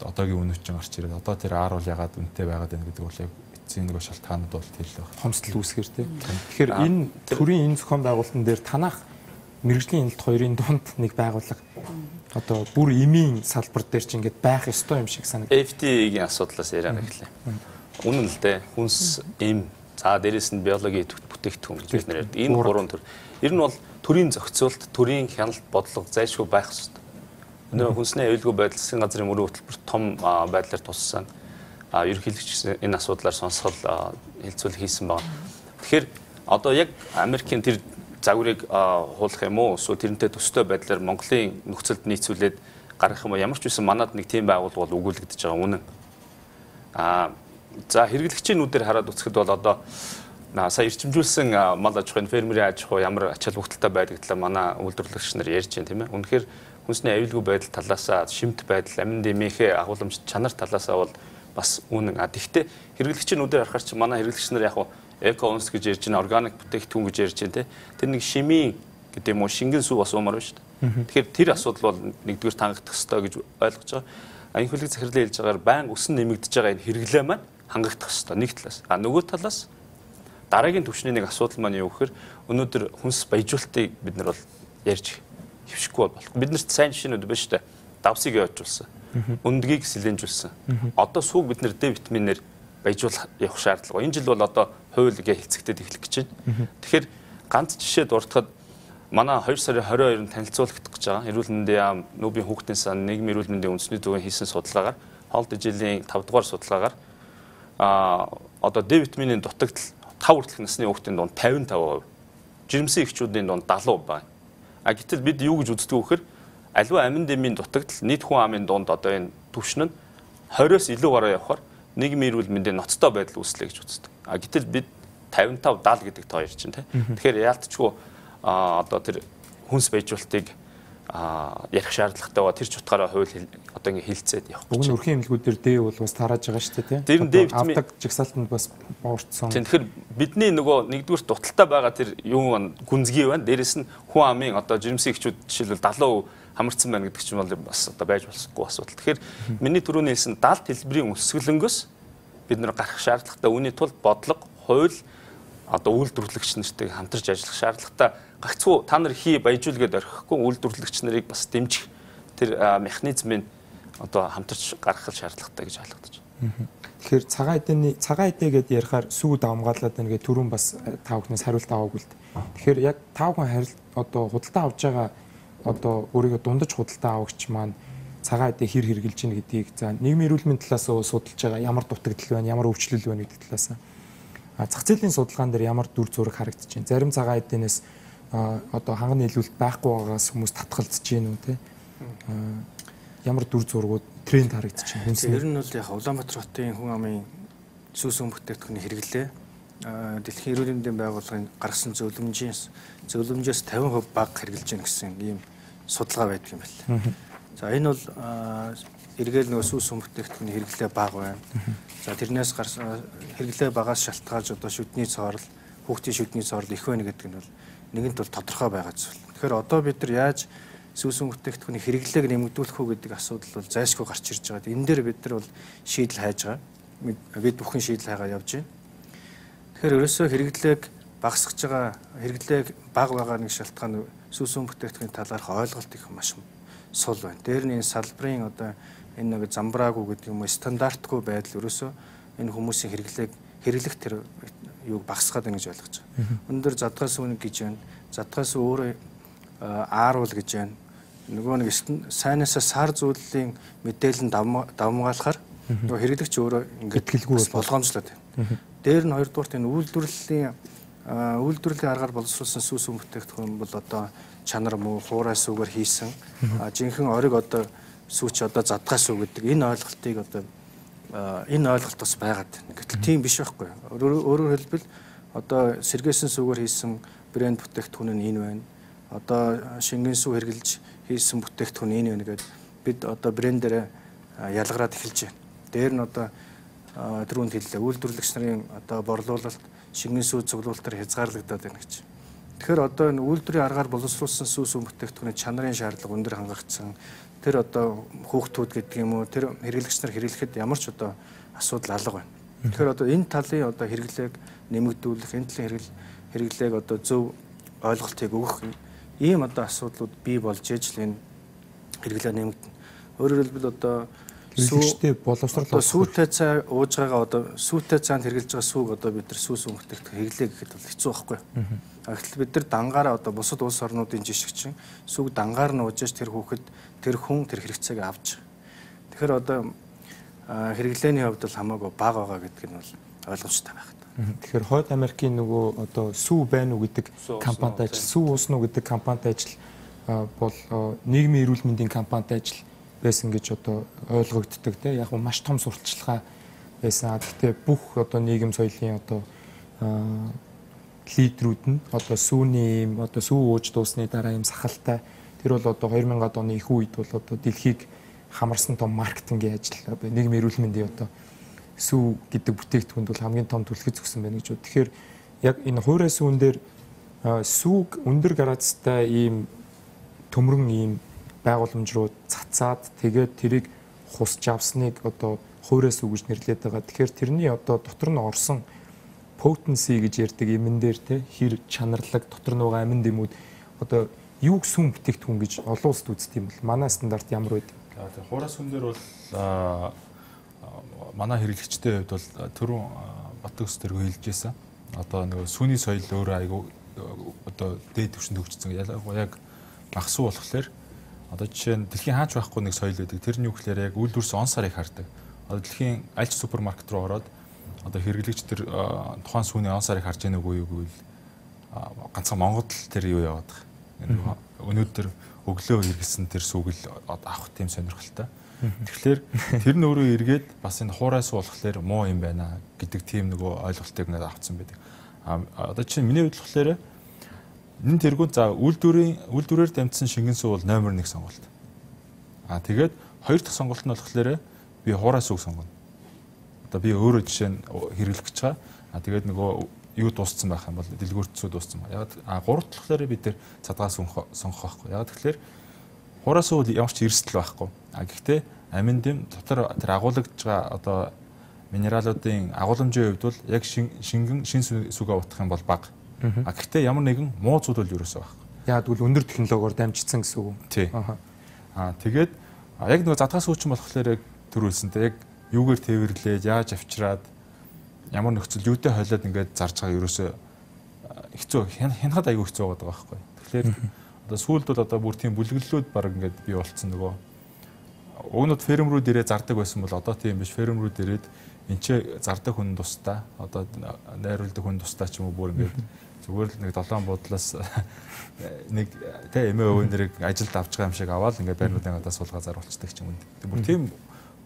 одоогийн үнэчин гарч ирээд одоо тэр ар бол ягаад үнэтэй байгаад байна гэдэг бол яг эцсийн нөгөө шалтгаанууд бол тэл байна. Хомсдол үүсгэр тий. Тэгэхээр энэ төрийн энэ зохион байгуулалтан дээр танах мэрэгжлийн хяналт хоёрын дунд нэг байгууллага одоо бүр эмийн салбар дээр ч ингээд байх ёстой юм шиг санагдав. FTA-гийн асуудлаас яриад эхлэв. Үнэн л дээ. Хүнс, эм, за дээрэс нь биологийн бүтээгдэхүүн гэж бид нэр ярьдаг. Энэ гурван төр. Ер нь бол төрийн зохицуулт, төрийн хяналт бодлого зайлшгүй байх ёстой. Өнөө хүнсний аюулгүй байдал засгийн газрын мөрийн хөтөлбөр том байдлаар туссан. Ерөнхийлөгч энэ асуудлаар сонсгол хэлцүүл хийсэн байна. Тэгэхээр одоо яг Америкийн тэр загварыг хуулах юм уу? Эсвэл тэрнтэй төстэй байдлаар Монголын нөхцөлд нийцүүлээд гаргах юм уу? Ямар ч үсэн манад нэг тийм байгууллага бол өгүүлэгдэж байгаа үнэн. За хэрэглэгчнүүдээр хараад үзэхэд бол одоо сая эрчимжүүлсэн мал аж ахуйн фермерийн аж ахуй ямар ач холбогдолтой байдаг талаар манай үйлдвэрлэгч нар ярьж байна тийм ээ. Үнэхээр хүнсний аюулгүй байдал талаасаа шимт байдал амин дэмийнхээ агуулмж чанар талаасаа бол бас үнэн. Тэгвэл хэрэглэгчнүүдээр харахаар чи манай хэрэглэгч нар яг эко унс гэж ярьж байна, органик бүтээгдэхүүн гэж ярьж байна те. Тэр нэг шимийн гэдэг юм уу шингэн сүү бас уумар байна шүү дээ. Тэгэхээр тэр асуудал бол нэгдүгээр тангагдах ёстой гэж ойлгож байгаа. Энэ хөлөг захирлын хэлж байгаагаар байн өсөн нэмэгдэж байгаа энэ хэрэглээ маань хангагдах ёстой нэг талаас. Нөгөө талаас дараагийн түвшний нэг асуудал маань юу гэхээр өнөөдөр хүнс баяжуулалтыг бид нар бол ярьж хөвшихгүй болох. Биднэрт сайн жишээнүүд байна шүү дээ. Давсыг явуулсан. Өндгийг сэлэнжүүлсэн. Одоо сүүг бид нэр Д витаминээр баяжуулах явах шаардлага. Энэ жил бол одоо хууль гээ хэлцэгдээд эхлэх гэж байна. Тэгэхээр ганц жишээ дуртахад манай 2 сарын 22-нд танилцуулагдах гэж байгаа. Эрүүл мэндийн яам, Нүүбийн хүүхдийн сан, нийгмийн эрүүл мэндийн үндэсний төвийн хийсэн судалгаагаар хоолтой жилийн 5 дугаар судалгаагаар одоо Д витаминын дутагдал 5 хүртэлх насны хүүхдийн дунд 55%, жирэмсэн эхчүүдийн дунд 70% байна. Гэтэл бид юу гэж үздэг вэ гэхээр аливаа амин дэмийн дутагдал нийт хүн амын дунд одоо энэ түвшин нь 20-оос илүү гараа явахаар нийгмийн эрүүл мэндийн ноцтой байдал үүслэе гэж үздэг. Гэтэл бид 55-70 гэдэг тоо ярьж байна. Тэгэхээр яалтчгүй одоо тэр хүнс баяжуулалтыг ярих шаардлагатай ба тэр ч утгаараа хууль одоо ингэ хилцээд явах. Уг нь өрхийн эмнэлгүүдээр Д бол бас тарааж байгаа шүү дээ тий. Тэр нь Д витамин авдаг жагсаалтанд бас буурсан. Тэгэхээр бидний нөгөө нэгдүгээр дуталтаа байгаа тэр юм гүнзгий байна. Дээрэс нь хүн амын одоо жирэмсэн эхчүүд жишээлбэл 70% хамарцсан байна гэдэг чинь бол бас одоо байж болохгүй асуудал. Тэгэхээр миний түрүүний хэлсэн 70 хэлбэрийн өсгөлөнгөөс бид нэр гарах шаардлагатай. Үүний тулд бодлого, хууль одоо үйлдвэрлэгч нартай хамтарч ажиллах шаардлагатай. Гагцхүү та нар хий баяжуулгээд орхихгүй үйлдвэрлэгч нарыг бас дэмжих тэр механизмыг одоо хамтарч гаргах шаардлагатай гэж ойлгож байна. Тэгэхээр цагаан эдээ гэдээ ярихаар сүү давмгаалаад байна гэдэг түрүүн бас та бүхнээс хариулт аваагүй л дээ. Тэгэхээр яг та бүхэн одоо худалдаа авж байгаа одоо өөрийгөө дундаж худалдан авагч маань цагаан эдээ хэр хэрэгжилж ийн гэдгийг за нийгмийн эрүүл мэндийн талаас нь судалж байгаа ямар дутагдал байна, ямар өвчлөл байна гэдэг талаас нь зах зээлийн судалгаан дээр ямар дүр зураг харагдаж байна. Зарим цагаан эдэнээс одоо ханган нийлүүлэлт байхгүй байгаагаас хүмүүс татгалзаж байна уу те. Ямар дүр зургууд тренд харагдаж байна. Ер нь бол яг Улаанбаатар хотын хүн амын сүүс бүтээгдэхүүний хэрэглээ дэлхийн эрүүл мэндийн байгууллагын гаргасан зөвлөмжээс 50% бага хэрэгжилж байна гэсэн ийм судалгаа байдаг юм байна. За энэ бол эргээл нөгөө сүүс бүтээгдэхүүний хэрэглээ бага байна. За тэрнээс гарсан хэрэглээ багаас шалтгаалж одоо шүдний цоорл, хүүхдийн шүдний цоорл их байна гэдэг нь бол нэгэнт бол тодорхой байгаа зүйл. Тэгэхээр одоо бид нар яаж сүүс бүтээгдэхүүний хэрэглээг нэмэгдүүлэх үү гэдэг асуудал бол зайлшгүй гарч ирж байгаа. Энэ дээр бид нар бол шийдэл хайж байгаа. Бид бүхэн шийдэл хайгаа явж байна. Тэгэхээр ерөөсөө хэрэглээг багасгаж байгаа, хэрэглээг бага байгаа нэг шалтгаан сүүс бүтээгдэхүүний талаарх ойлголт их маш сул байна. Дээр нь энэ салбарын одоо энэ нэг замбраагүй гэдэг юм уу стандартгүй байдал ерөөсөө энэ хүмүүсийн хэрэглэх тэр юуг багасгаад байна гэж ойлгож байгаа. Өндөр задгай сүүнэг гэж байна. Задгай сүү өөрөө ааруул гэж байна. Нөгөө нэг сайнасаа сар зүйлийн мэдээлэл давмгаалахаар нөгөө хэрэглэгч өөрөө ингээд болгоомжлоод байна. Дээр нь хоёрдугаарт энэ үйлдвэрлэлийн аргаар боловсруулсан сүүс бүтээгдэхүүн бол одоо чанар муу хуурай сүүгээр хийсэн жинхэнэ ориг одоо сүүч одоо задгай сүү гэдэг энэ ойлголтыг одоо энэ ойлголт бас байгаад байна. Гэтэл тийм биш байхгүй. Өөрөөр хэлбэл одоо сэргээсэн сүүгээр хийсэн брэнд бүтээгдэхүүн нь энэ байна. Одоо шингэн сүү хэрглэж хийсэн бүтээгдэхүүн энэ байна гэдэг бид одоо брэндээр ялгараад эхэлж байна. Дээр нь одоо түрүүнд хэллээ үйлдвэрлэгч нарын одоо борлуулалт шингэн сүү цуглуулалтаар хязгаарлагдаад байна гэж. Тэгэхээр одоо энэ үйлдвэрийн аргаар боловсруулсан сүүс бүтээгдэхүүний чанарын шаардлага өндөр хангагдсан. Тэр одоо хүүхдүүд гэдэг юм уу тэр хэрэглэгч нар хэрэглэхэд ямар ч одоо асуудал алга байна. Тэгэхээр одоо энэ талын одоо хэрэглээг нэмэгдүүлэх, энэ талын хэрэглээг одоо зөв ойлголтыг өгөх ийм одоо асуудлууд бий болж ээж л энэ хэрэглээ нэмэгдэнэ. Өөрөөр хэлбэл одоо хэрэглэгчтэй боловсруулалт сүүтэй цай ууж байгаа одоо сүүтэй цаанд хэрэгжилж байгаа сүүг одоо бид нар сүүс бүтээгдэхүүн хэрэглээ гэхэд бол хэцүү байхгүй. Гэтэл бид нар дангаараа одоо бусад улс орнуудын жишгчин сүг дангаар нь уужж тэр хүүхэд тэр хүн тэр хэрэгцээг авч. Тэгэхээр одоо хэрэглээний хувьд бол хамаагүй бага байгаа гэдг нь бол ойлгомжтой байх. Тэгэхээр Хойд Америкийн нөгөө одоо сүү байна уу гэдэг компанид ажил, сүү уусна уу гэдэг компанид ажил бол нийгмийн эрүүл мэндийн компанид ажил байсан гэж одоо ойлгогддог тийм яг маш том сурталчилгаа байсан. Гэхдээ бүх одоо нийгэм соёлын одоо лидерүүд нь одоо сүүний юм одоо сүү ууж дуусны дараа юм сахалтай тэр бол одоо 2000-ад оны их үед бол одоо дэлхийг хамарсан том маркетингийн ажил нийгмийн эрүүл мэндийн одоо сүү гэдэг бүтээгдэхүүнд бол хамгийн том түлхэж өгсөн байна гэж. Тэгэхээр яг энэ хуурай сүүн дээр сүүг өндөр градустай ийм төмрөн ийм байгууламж руу цацаад тэгээд тэрийг хусч авсныг одоо хуурай сүү гэж нэрлэдэг байгаа. Тэгэхээр тэрний одоо дотор нь орсон potency гэж ярьдаг эмэн дээр те хэр чанарлаг дотор нь байгаа амин дэмүүд одоо юуг сүм бүтээгдэхүүн гэж олон улсад үздэг юм бол манай стандарт ямар байдаг? Тэгээ хуурай сүм дээр бол манай хэрэглэгчтэй хувьд бол түрүүн Батөс тэргүй хэлжсэн. Одоо нөгөө сүүний соёл өөрөө айгүй одоо дээд түвшинд хөгжсөн. Яг мах сүү болохоор одоо жишээ нь дэлхийн хаач байхгүй нэг соёл байдаг. Тэрний үгээр яг үйлдвэрс он сарыг хардаг. Одоо дэлхийн аль ч супермаркет руу ороод одоо хэрэглэгч тэр тухайн сүүний он сарыг харж яах үгүй юу гэвэл ганцхан Монголд тэр юу яваад байгаа. Өнөөдөр өглөө хэрэгсэн тэр сүүг л авах тийм сонирхолтой. Тэгэхээр тэр нь өөрөө эргээд бас энэ хуурай суу болохоор муу юм байна гэдэг тийм нөгөө ойлголтыг надад авцсан байдаг. Одоо чинь миний хувьд болохоор энэ тэргүүн за үйлдвэрээр дамжсан шингэн суу бол номер 1 сонголт. Тэгээд хоёр дахь сонголт нь болохоор би хуурай сүүг сонгоно. Одоо би өөрөө жишээ нь хэрэглэх гэж байгаа. Тэгээд нөгөө юу дууссан байх юм бол дэлгүүрт сүү дууссан байна. Яг гурав дахь болохоор бид тэр цадгаа сонгох байхгүй. Яг тэгэхээр хуурай сүү ямар ч эрсдэл байхгүй. Гэхдээ амин дэм дотор тэр агуулгаж байгаа одоо минералуудын агууламжийн хувьд бол яг шин сүгээ утах юм бол бага. Гэхдээ ямар нэгэн муу зүйл бол ерөөсөө байхгүй. Яг тэгвэл өндөр технологиор дамжигдсан гэсэн үг. Тий. Тэгээд яг нөгөө задгай сүүчин болохоор яг төрүүлсэнтэй яг юугээр тээвэрлээд яаж авчираад ямар нөхцөл юутэй хойлоод ингээд зарж байгаа ерөөсөө хэцүү хянахад аягүй хэцүү байгаа байхгүй. Тэгэхээр Одоо сүүлд бол одоо бүр тийм бүлэглэлүүд баг ингээд бий болцсон нөгөө. Угнууд ферм рүү дээрээ зардаг байсан бол одоо тийм биш. Ферм рүү дээрээд энэ ч зардаг хүн тустай одоо найруулдаг хүн тустай ч юм уу бүр ингээд зүгээр л нэг 7 буудлаас нэг тэ эмээ өвөн дэрэг ажилд авч байгаа юм шиг аваад ингээд байрнуудын гадаа суулгаа заруулцдаг ч юм уу. Тэг бүр тийм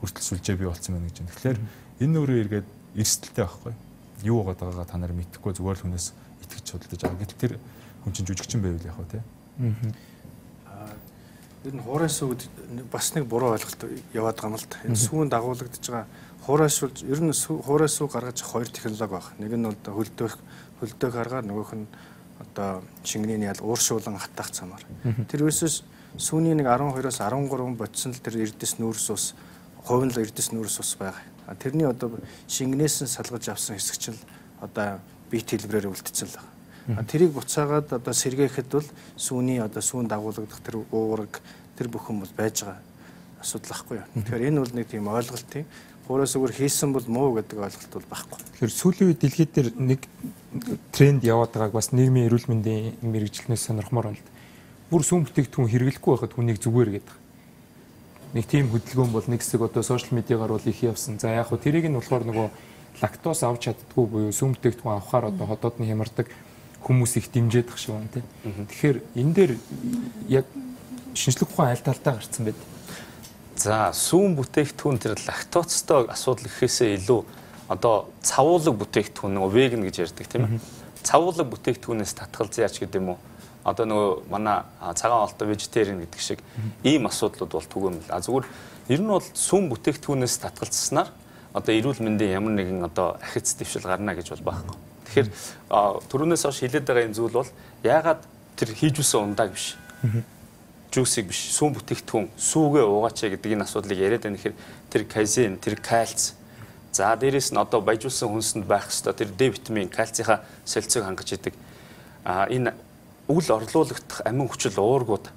хүртэл сүлжээ бий болсон байна гэж юм. Тэгэхээр энэ нүрээ эргээд эрсдэлтэй байхгүй. Юу байгаагаа та нар мэдэхгүй зүгээр л хүнээс итгэж судалдаж байгаа. Гэтэл тэр хүн чинь жүжигчин байвал яах вэ те? Ер нь хуурай сүү бас нэг буруу ойлголт яваад байгаа юм л та. Энэ сүүн дагуулгадж байгаа хуурай сүү ер нь хуурай сүү гаргаж хоёр технологи байна. Нэг нь бол хөлдөөх аргаар нөгөөх нь одоо шингэний ял ууршуулан хатаах цамаар. Тэр үсэс сүүний нэг 12-оос 13 бодсон л тэр эрдэс нүүрс ус хувь нь л эрдэс нүүрс ус байгаа. Тэрний одоо шингэнээс нь салгаж авсан хэсэг чинь одоо бит хэлбэрээр үлдсэн л байна. Тэрийг буцаагаад одоо сэргээхэд бол сүүний одоо сүүн дагуулгадах тэр уураг тэр бүхэн бол байж байгаа асуудал байхгүй юу. Тэгэхээр энэ бол нэг тийм ойлголт тийм. Хуурай сүүгээр хийсэн бол муу гэдэг ойлголт бол байхгүй. Тэгэхээр сүүлийн үед дэлхийд дээр нэг тренд яваад байгааг бас нийгмийн эрүүл мэндийн мэрэгчлэнээс сонирхмоор байна л да. Бүр сүүн бүтээгдэхүүн хэрэглэхгүй байхад хүнийг зүгээр гэдэг. Нэг тийм хөдөлгөөн бол нэг хэсэг одоо сошиал медиагаар бол их явсан. За яг хөө тэрийг нь болохоор нөгөө лактоз авч чаддгүй буюу сүүн бүтээгдэхүүн авахаар одоо ходоодны хямардаг хүмүүс их дэмжиж байгаа шиг байна тийм. Тэгэхээр энэ дээр яг шинжлэх ухаан аль талдаа гарцсан байд. За сүүн бүтээгдэхүүн тэр лактозтой асуудал гэхээсээ илүү одоо цавуулаг бүтээгдэхүүн нөгөө веган гэж ярьдаг тийм ээ. Цавуулаг бүтээгдэхүүнээс татгалзъяач гэдэг юм уу? Одоо нөгөө манай цагаан олтой вежетариан гэдэг шиг ийм асуудлууд бол түгээмэл. Зүгээр ер нь бол сүүн бүтээгдэхүүнээс татгалзснаар одоо эрүүл мэндийн ямар нэгэн одоо ахиц дэвшил гарна гэж бол байхгүй. Тэгэхээр түрүүнээс хойш хэлээд байгаа юм зүйл бол яагаад тэр хийж үсэн ундааг биш. Жүүсийг биш, сүүн бүтээгдэхүүн, сүүгээ уугаач гэдэг энэ асуудлыг яриад байна. Тэгэхээр тэр казеин, тэр кальц. За дээрэс нь одоо баяжуулсан хүнсэнд байх ёстой тэр Д витамин, кальцийнхаа солилцоог хангаж идэг. Энэ үл орлуулагдах амин хүчил уургууд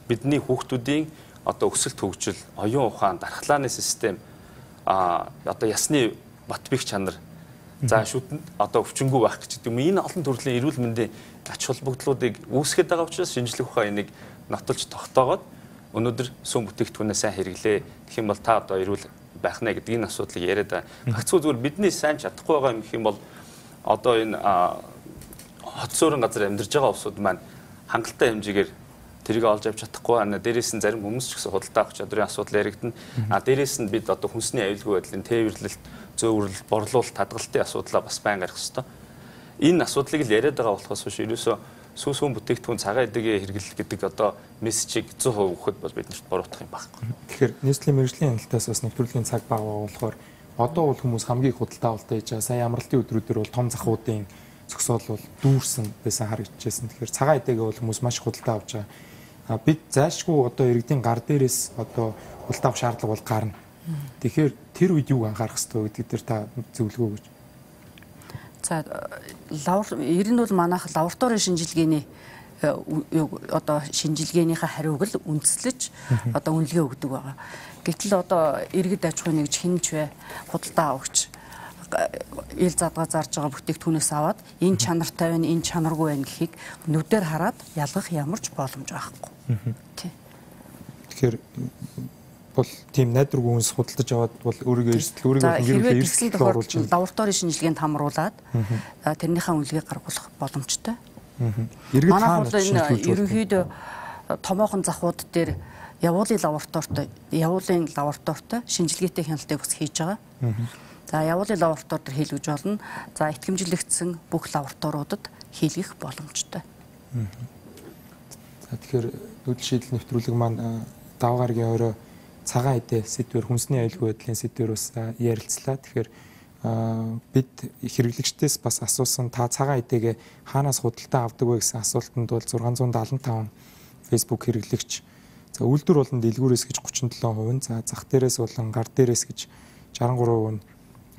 бидний хүүхдүүдийн одоо өсөлт хөгжил, оюун ухаан, дархлааны систем, одоо ясны бат бих чанар, за шүтэн одоо өвчнгүй байх гэж гэдэг юм. Энэ олон төрлийн эрүүл мэндийн ач холбогдлуудыг үүсгэж байгаа учраас шинжлэх ухаан энийг нотолж тогтоогоод өнөөдөр сүүн бүтээгдэхүүнээ сайн хэрэглээ. Тэгэх юм бол та одоо эрүүл байх нэ гэдэг энэ асуудлыг яриад байгаа. Гагцхүү зүгээр бидний сайн чадахгүй байгаа юм гэх юм бол одоо энэ хот суурин газар амьдарч байгаа улсууд маань хангалттай хэмжээгээр тэрийг олж авч чадахгүй байна. Дээрээс нь зарим хүмүүс ч гэсэн худалдаа авах чадрын асуудал яригдана. Дээрээс нь бид одоо хүнсний аюулгүй байдлын тээвэрлэлт, зөөврөл, борлуулалт, хадгалтын асуудлаа бас байн гаргах хэрэгтэй. Энэ асуудлыг л яриад байгаа болохоос биш ерөөсөө сүүн бүтээгдэхүүн цагаан эдэгээ хэрэглэх гэдэг одоо мессежийг 100% өгөхөд бол биднэрт буруутгах юм байхгүй. Тэгэхээр нийслэлийн мэргэжлийн хяналтаас бас нэвтрүүлгийн цаг бага болохоор одоо бол хүмүүс хамгийн худалдаа авалт хийж байгаа. Сая амралтын өдрүүдээр бол том захуудын зөксөөл бол дүүрсэн байсан харагдчихсэн. Тэгэхээр цагаан эдэгээ бол хүмүүс маш худалдаа авч байгаа. Бид зайлшгүй одоо иргэдийн гар дээрээс одоо худалдаа авах шаардлага бол гарна. Тэгэхээр тэр үед юу анхаарах ёстой гэдэг дээр та зөвлөгөө өгөөч. За ер нь бол манайх лабораторийн шинжилгээний одоо шинжилгээнийхээ хариуг л үндэслэж одоо үнэлгээ өгдөг байгаа. Гэтэл одоо иргэд аж ахуйн нэгж хинч вэ худалдаа авагч ил задгаа зарж байгаа бүтээгдэхүүнээс аваад энэ чанартай байна, энэ чанаргүй байна гэхийг нүдээр хараад ялгах ямар ч боломж байхгүй. Тэгэхээр бол тийм найдваргүй хүнс худалдаж аваад бол өөрийгөө хэрэглээ эрсдэлд оруулж лабораторийн шинжилгээнд хамруулад тэрнийхээ үнэлгээг гаргуулах боломжтой. Манайх бол энэ ерөнхийдөө томоохон захууд дээр явуулын лабораторитой шинжилгээтэй хяналтыг бас хийж байгаа. За явуулын лаборатори дээр хийлгэж болно. За итгэмжлэгдсэн бүх лабораториудад хийлгэх боломжтой. За тэгэхээр нүүдэл шийдэл нэвтрүүлэг маань давгаргийн өөрөө цагаан эдээ сэдвэр хүнсний аюулгүй байдлын сэдвэр бас ярилцлаа. Тэгэхээр бид хэрэглэгчдээс бас асуусан та цагаан эдээгээ хаанаас худалдаа авдаг вэ гэсэн асуултанд бол 675 Facebook хэрэглэгч. За үйлдвэр болон дэлгүүрээс гэж 37%, за зах дээрээс болон гар дээрээс гэж 63%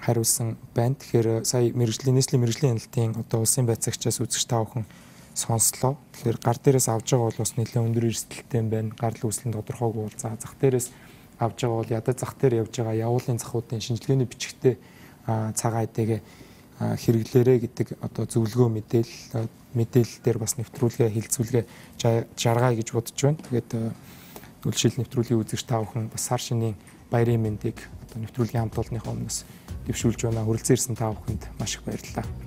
хариулсан байна. Тэгэхээр сая нийслэлийн мэргэжлийн хяналтын одоо улсын байцаагчаас үзэгч та бүхэн сонслоо. Тэгэхээр гар дээрээс авж байгаа бол бас нэлээд өндөр эрсдэлтэй юм байна. Гарлал үүслэн тодорхойгүй бол за зах дээрээс авж байгаа бол ядаж зах дээр явж байгаа явуулын захуудын шинжилгээний бичгтээ цагаан эдээгээ хэрэглээрэ гэдэг одоо зөвлөгөө мэдээлэл дээр бас нэвтрүүлгээ хилцүүлгээ жаргая гэж бодож байна. Тэгээд үйлчил нэвтрүүлгийн үзэгч та бүхэн бас сар шинийн баярын мэндийг одоо нэвтрүүлгийн хамт олонныхоо өмнөөс дэвшүүлж байна. Хүрэлцэн ирсэн та бүхэнд маш их баярлалаа.